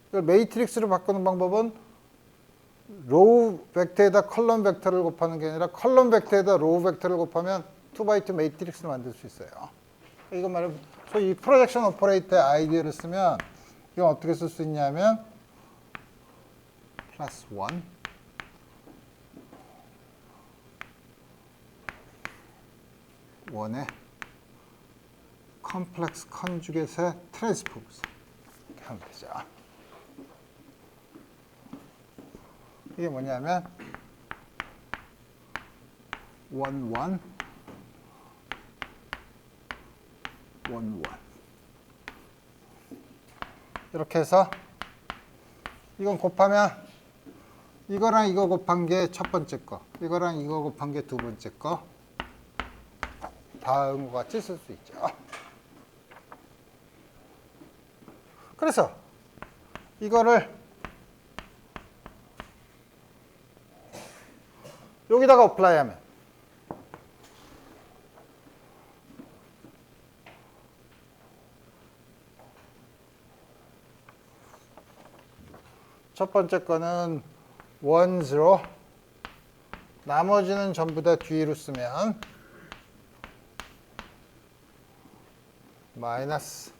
이걸 매트릭스로 바꾸는 방법은 로우 벡터에다 컬럼 벡터를 곱하는 게 아니라 컬럼 벡터에다 로우 벡터를 곱하면 2x2 매트릭스를 만들 수 있어요. 이건 말하면 소위 이 프로젝션 오퍼레이터의 아이디어를 쓰면 이건 어떻게 쓸 수 있냐면 플러스 1 원의 컴플렉스 컨주게이트의 트랜스포즈 이렇게 하면 되죠. 이게 뭐냐면 1, 1 1, 1 이렇게 해서 이건 곱하면 이거랑 이거 곱한 게 첫 번째 거, 이거랑 이거 곱한 게 두 번째 거, 다음과 같이 쓸 수 있죠. 그래서 이거를 여기다가 어플라이하면 첫 번째 거는 1, 0, 나머지는 전부 다 뒤로 쓰면 마이너스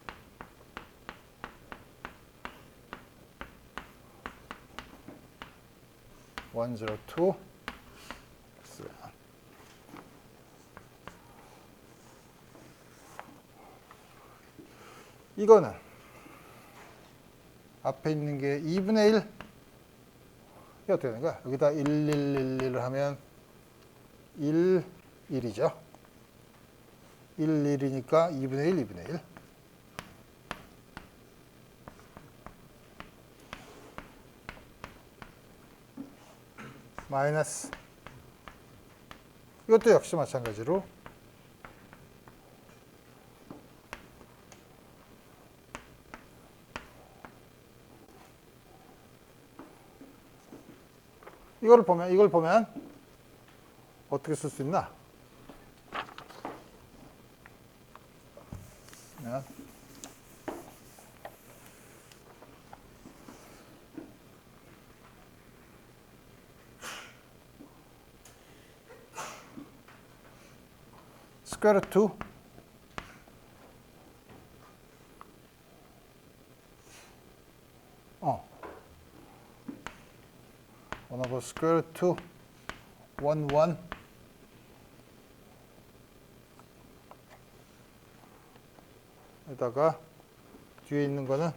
1, 0, 2 이거는 앞에 있는 게 2분의 1 이게 어떻게 되는 거야? 여기다 1, 1, 1, 1을 하면 1, 1이죠. 1, 1이니까 2분의 1, 2분의 1 마이너스 이것도 역시 마찬가지로 이걸 보면 어떻게 쓸 수 있나? 스퀘어 루트 1 over square root 2 1, 1 에다가 뒤에 있는 거는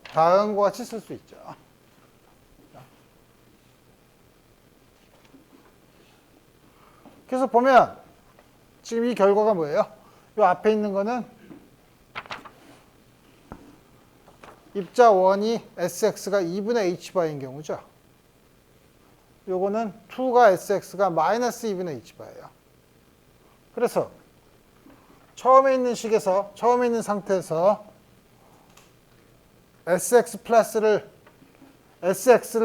다음과 같이 쓸 수 있죠. 그래서 보면 지금 이 결과가 뭐예요? 이 앞에 있는 거는 입자 1이 sx가 2분의 h바인 경우죠. 요거는 2가 sx가 마이너스 2분의 h바예요. 그래서 처음에 있는 식에서, 처음에 있는 상태에서 sx를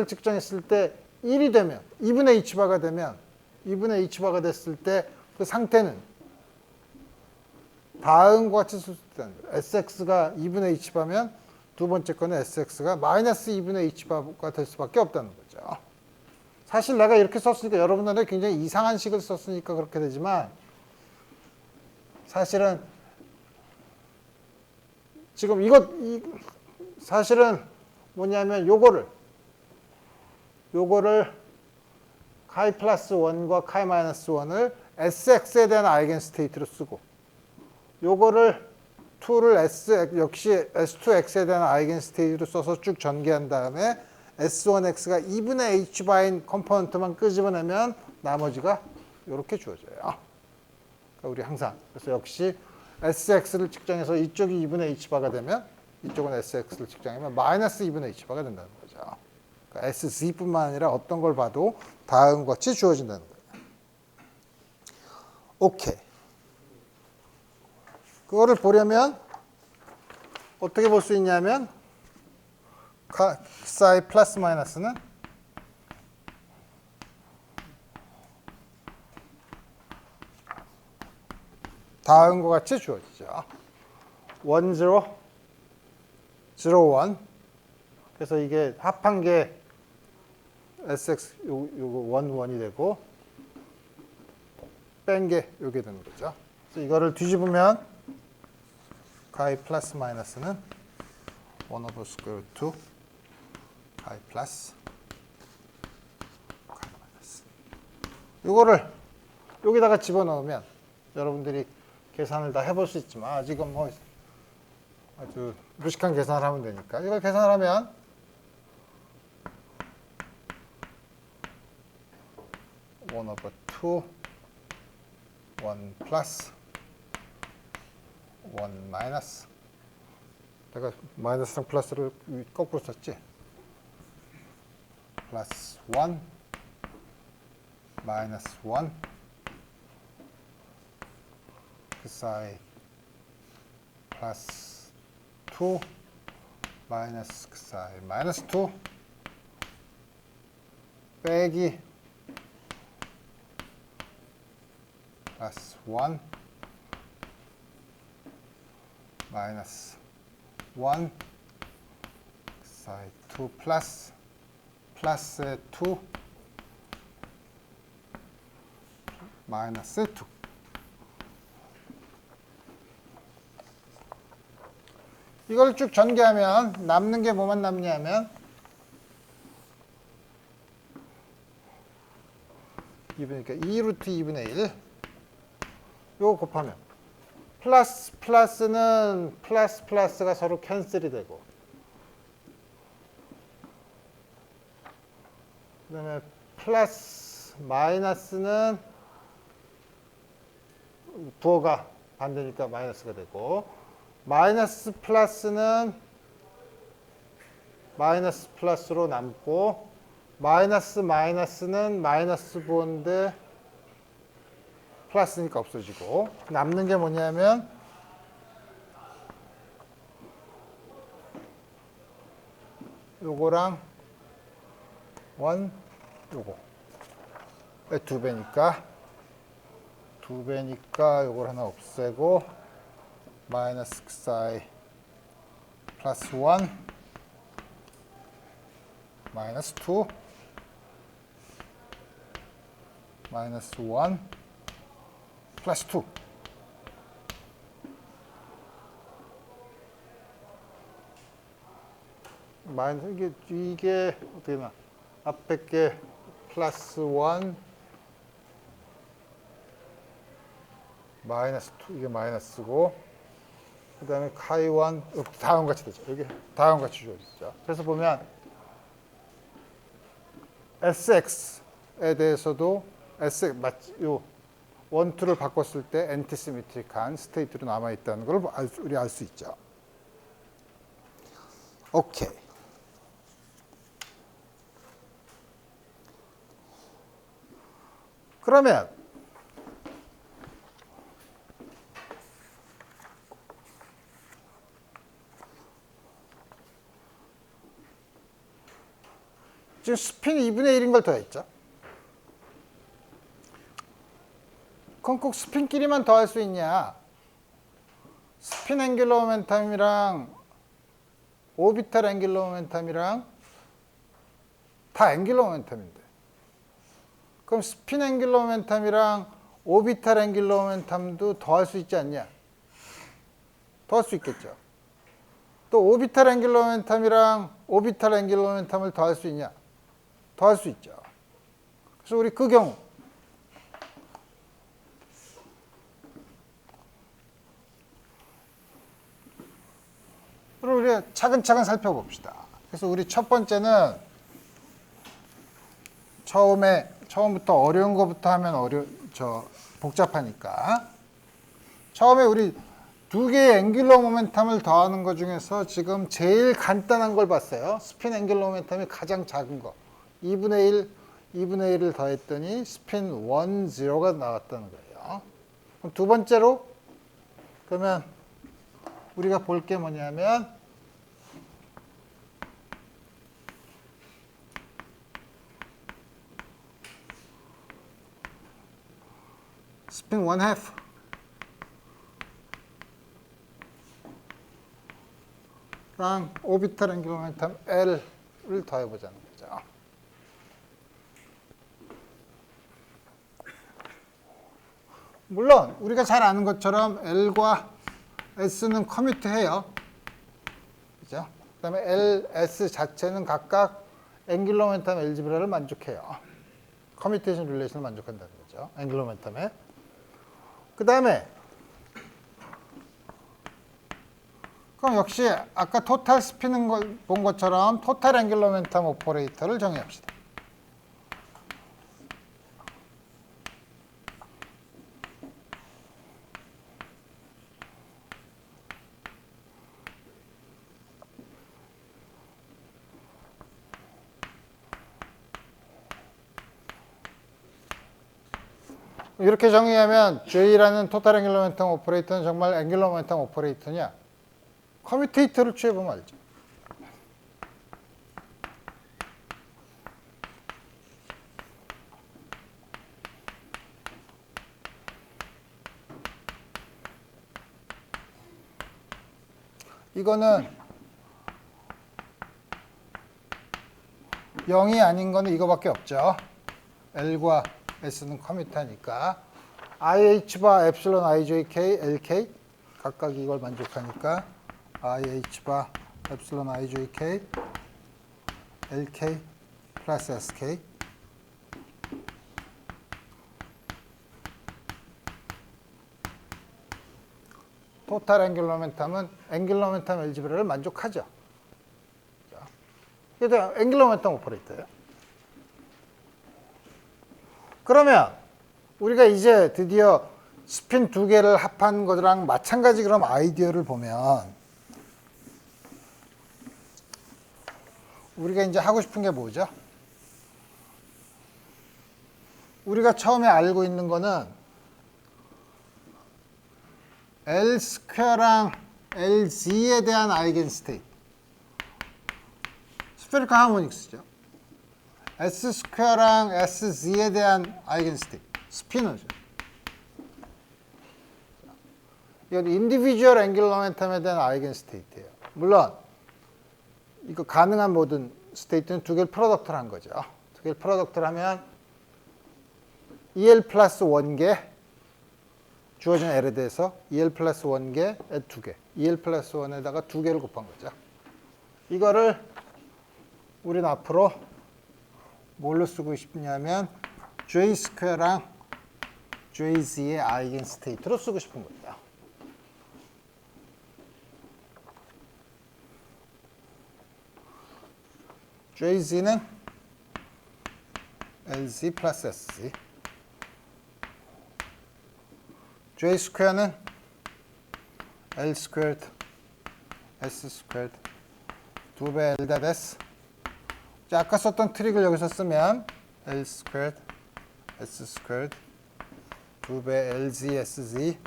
측정했을 때 1이 되면, 2분의 h바가 되면, 2분의 h바가 됐을 때 그 상태는 다음과 같이 수습된다는 거예요. sx가 2분의 h바면 두 번째 거는 sx가 마이너스 2분의 h바가 될 수밖에 없다는 거죠. 사실 내가 이렇게 썼으니까 여러분들은 굉장히 이상한 식을 썼으니까 그렇게 되지만 사실은 지금 사실은 뭐냐면 요거를 카이 플러스 1과 카이 마이너스 1을 sx에 대한 아이겐 스테이트로 쓰고 요거를 2를 역시 s2x에 대한 아이겐 스테이트로 써서 쭉 전개한 다음에 s1x가 2분의 h바인 컴포넌트만 끄집어내면 나머지가 이렇게 주어져요. 그러니까 우리 항상 그래서 역시 sx를 측정해서 이쪽이 2분의 h바가 되면 이쪽은 sx를 측정하면 마이너스 2분의 h바가 된다는 거죠. 그러니까 sz뿐만 아니라 어떤 걸 봐도 다음과 같이 주어진다는 거예요. 오케이. 그거를 보려면 어떻게 볼 수 있냐면 사이 플러스 마이너스는 다음과 같이 주어지죠. 1, 0, 0, 1. 그래서 이게 합한 게 sx 요거 1, 1이 되고 뺀 게 요게 되는 거죠. 그래서 이거를 뒤집으면 카이 플러스 마이너스는 1 over square root 2 카이 플러스 카이 마이너스. 요거를 여기다가 집어넣으면 여러분들이 계산을 다 해볼 수 있지만 지금 뭐 아주 무식한 계산을 하면 되니까 이걸 계산을 하면 1 over 2 1 플러스 1 마이너스 내가 마이너스랑 플러스를 거꾸로 썼지 플러스 1 마이너스 1 그 사이 플러스 2 마이너스 그 사이 마이너스 2 빼기 플러스 1 마이너스 1 그 사이 2 플러스의 2 마이너스 2 이걸 쭉 전개하면 남는 게 뭐만 남냐면 2분이니까 2루트 2분의 1 요거 곱하면 플러스는 플러스가 서로 캔슬이 되고 그 다음에 플러스 마이너스는 부호가 반대니까 마이너스가 되고 마이너스 플러스는 마이너스 플러스로 남고 마이너스는 마이너스 부호인데 플러스니까 없어지고 남는 게 뭐냐면 요거랑 1 요거 왜 2배니까 요걸 하나 없애고 마이너스 사이 플러스 1 마이너스 2 마이너스 1 플러스 2 마이너스 이게 어떻게 나 앞에 게 플러스 1 마이너스 2 이게 마이너스고 그 다음에 카이 1 다음과 같이 되죠. 여기 다음과 같이 주어지죠. 그래서 보면 sx에 대해서도 요 1, 2를 바꿨을 때 엔티시메트릭한 스테이트로 남아있다는 걸 우리 알 수 있죠. 오케이. 그러면 지금 스핀이 2분의 1인 걸 더했죠. 그럼 꼭 스핀끼리만 더할 수 있냐? 스핀 앵귤러 모멘텀이랑 오비탈 앵귤러 모멘텀이랑 다 앵귤러 모멘텀인데. 그럼 스핀 앵귤러 모멘텀이랑 오비탈 앵귤러 모멘텀도 더할 수 있지 않냐? 더할 수 있겠죠. 또 오비탈 앵귤러 모멘텀이랑 오비탈 앵귤러 모멘텀을 더할 수 있냐? 더할 수 있죠. 그래서 우리 그 경우 그럼 우리 차근차근 살펴봅시다. 그래서 우리 첫 번째는 처음부터 어려운 거부터 하면 복잡하니까 처음에 우리 두 개의 앵귤러 모멘텀을 더하는 것 중에서 지금 제일 간단한 걸 봤어요. 스핀 앵귤러 모멘텀이 가장 작은 거. 2분의 1을 더했더니 스핀 1, 0가 나왔다는 거예요. 그럼 두 번째로 그러면 우리가 볼 게 뭐냐면 스핀 1/2 랑 오비탈 앵귤러 모멘텀 L을 더해보자는 거죠. 물론 우리가 잘 아는 것처럼 L과 S는 커뮤트해요. 그죠? 그다음에 L, S 자체는 각각 앵귤러 모멘텀 엘지브라를 만족해요. 커뮤테이션 릴레이션을 만족한다는 거죠. 앵귤러 모멘텀에. 그다음에 그럼 역시 아까 토탈 스피는 본 것처럼 토탈 앵귤러 모멘텀 오퍼레이터를 정의합시다. 이렇게 정의하면 J라는 토탈 앵귤러 모멘텀 오퍼레이터는 정말 앵귤러 모멘텀 오퍼레이터냐? 커뮤테이터를 취해보면 알죠. 이거는 0이 아닌 거는 이거밖에 없죠. L과 S는 커뮤트하니까 IH바 엡실론 IJK LK 각각 이걸 만족하니까 IH바 엡실론 IJK LK 플러스 SK 토탈 앵귤러 모멘텀은 앵귤러 모멘텀 엘지브라를 만족하죠. 이게 앵귤러 모멘텀 오퍼레이터예요. 그러면 우리가 이제 드디어 스핀 두 개를 합한 것이랑 마찬가지 그럼 아이디어를 보면 우리가 이제 하고 싶은 게 뭐죠? 우리가 처음에 알고 있는 거는 L 스퀘어랑 LZ에 대한 아이겐 스테이트 스페리컬 하모닉스죠. S 스퀘어랑 SZ에 대한 아이겐 스테이트 스피너죠. 이건 인디비주얼 앵귤러 모멘텀에 대한 아이겐 스테이트예요. 물론 이거 가능한 모든 스테이트는 두 개를 프로덕트를 한 거죠. 두 개를 프로덕트를 하면 EL 플러스 1개 주어진 L에 대해서 EL 플러스 1개, 두 개. EL 플러스 1에다가 두 개를 곱한 거죠. 이거를 우린 앞으로 뭘로 쓰고 싶냐면 J 스퀘어랑 JZ의 아이겐 스테이트로 쓰고 싶은 거예요. JZ는 LZ 플러스 SZ J 스퀘어는 L 스퀘어드 S 스퀘어드 2배 L-S. 자, 아까 썼던 트릭을 여기서 쓰면 L squared S squared 2배 LZ SZ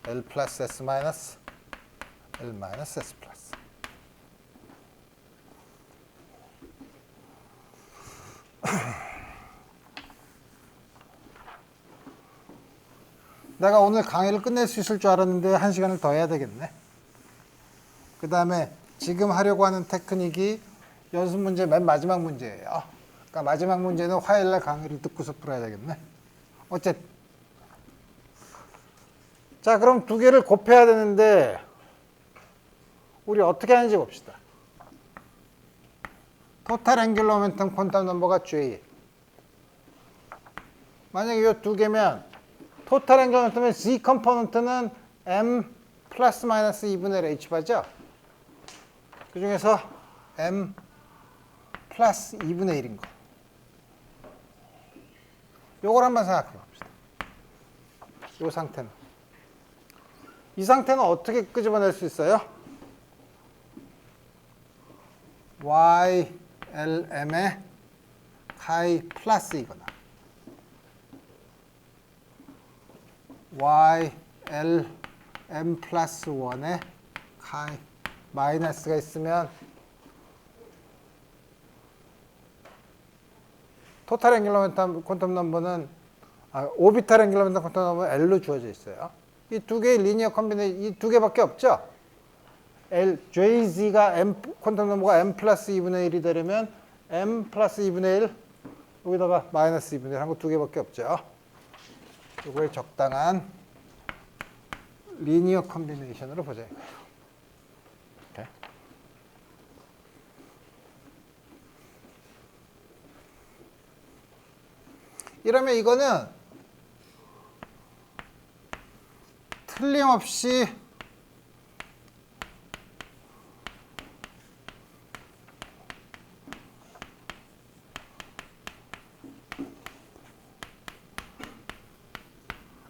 L 플러스 S 마이너스 L 마이너스 S 플러스. 내가 오늘 강의를 끝낼 수 있을 줄 알았는데 1시간을 더 해야 되겠네. 그 다음에 지금 하려고 하는 테크닉이 연습 문제 맨 마지막 문제예요. 그러니까 마지막 문제는 화요일날 강의를 듣고서 풀어야 되겠네. 어쨌든. 자, 그럼 두 개를 곱해야 되는데 우리 어떻게 하는지 봅시다. 토탈 앵귤러 모멘텀 퀀텀 넘버가 J. 만약에 이 두 개면 토탈 앵귤러 모멘텀의 Z 컴포넌트는 M 플러스 마이너스 2분의 1 H바죠. 그 중에서 M 플러스 2분의 1인 거. 요걸 한번 생각해 봅시다. 요 상태는. 이 상태는 어떻게 끄집어낼 수 있어요? YLM의 카이 플러스이거나 YLM 플러스 1의 카이 마이너스가 있으면 토탈 앵귤러 모멘텀 퀀텀 넘버는 오비탈 앵귤러 모멘텀 퀀텀 넘버는 L로 주어져 있어요. 이 두 개의 리니어 컨비네이션, 이 두 개밖에 없죠. JZ가 M, 퀀텀 넘버가 M 플러스 2분의 1이 되려면 M 플러스 2분의 1, 여기다가 마이너스 2분의 1 한 거 두 개밖에 없죠. 이걸 적당한 리니어 컨비네이션으로 보자. 오케이. 이러면 이거는 틀림없이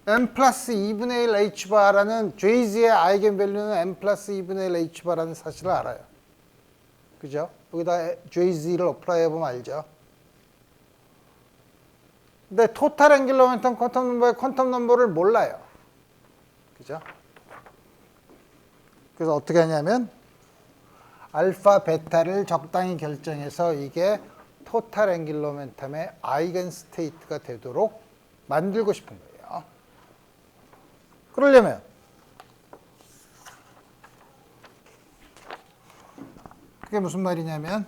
M 플러스 2분의 1 H바라는 JZ의 아이겐밸류는 M 플러스 2분의 1 H바라는 사실을 알아요. 그죠? 여기다 JZ를 어플라이 해보면 알죠? 근데 토탈 앵귤러 모멘텀 퀀텀 넘버의 퀀텀 넘버를 몰라요. 그죠? 그래서 어떻게 하냐면 알파, 베타를 적당히 결정해서 이게 토탈 앵귤러 모멘텀의 아이겐 스테이트가 되도록 만들고 싶은 거예요. 그러려면 그게 무슨 말이냐면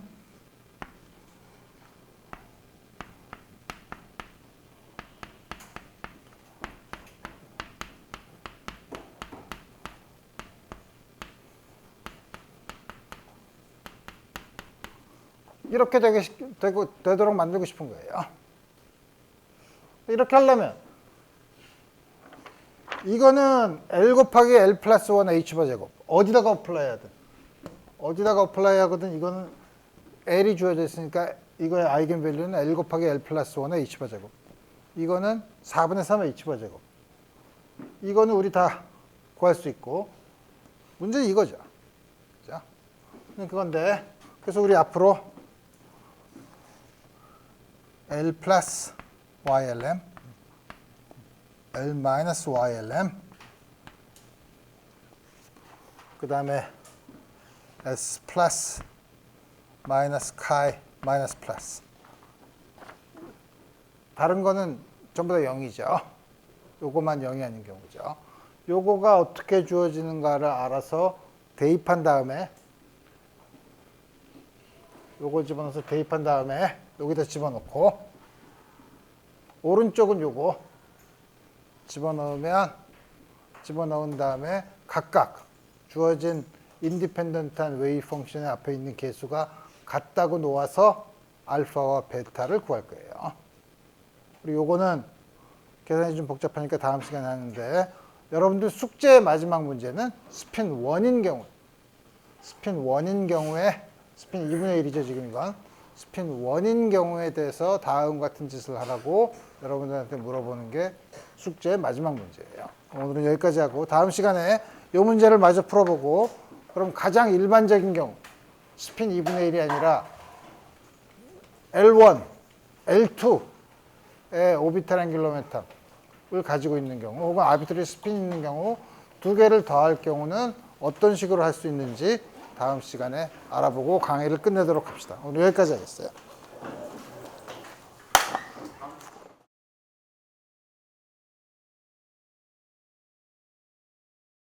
이렇게 되도록 만들고 싶은 거예요. 이렇게 하려면 이거는 L 곱하기 L 플러스 1 H바 제곱. 어디다가 어플라이 하든. 어디다가 어플라이 하거든 이거는 L이 주어져 있으니까 이거의 아이겐밸류는 L 곱하기 L 플러스 1 H바 제곱. 이거는 4분의 3 H바 제곱. 이거는 우리 다 구할 수 있고 문제는 이거죠. 자, 그건데 그래서 우리 앞으로 L 플러스 YLM L 마이너스 YLM 그 다음에 S 플러스 마이너스 카이 마이너스 플러스 다른 거는 전부 다 0이죠. 요거만 0이 아닌 경우죠. 요거가 어떻게 주어지는가를 알아서 대입한 다음에 요거 집어넣어서 대입한 다음에 여기다 집어넣고 오른쪽은 요거 집어넣은 다음에 각각 주어진 인디펜던트한 웨이브 펑션의 앞에 있는 개수가 같다고 놓아서 알파와 베타를 구할 거예요. 그리고 요거는 계산이 좀 복잡하니까 다음 시간에 하는데 여러분들 숙제의 마지막 문제는 스핀 1인 경우 스핀 2분의 1이죠 지금 이건 스핀 1인 경우에 대해서 다음 같은 짓을 하라고 여러분들한테 물어보는 게 숙제의 마지막 문제예요. 오늘은 여기까지 하고 다음 시간에 이 문제를 마저 풀어보고 그럼 가장 일반적인 경우 스핀 2분의 1이 아니라 L1, L2의 오비탈 앵귤러 모멘텀을 가지고 있는 경우 혹은 아비트리 스핀이 있는 경우 두 개를 더할 경우는 어떤 식으로 할 수 있는지 다음 시간에 알아보고 강의를 끝내도록 합시다. 오늘 여기까지 하겠어요.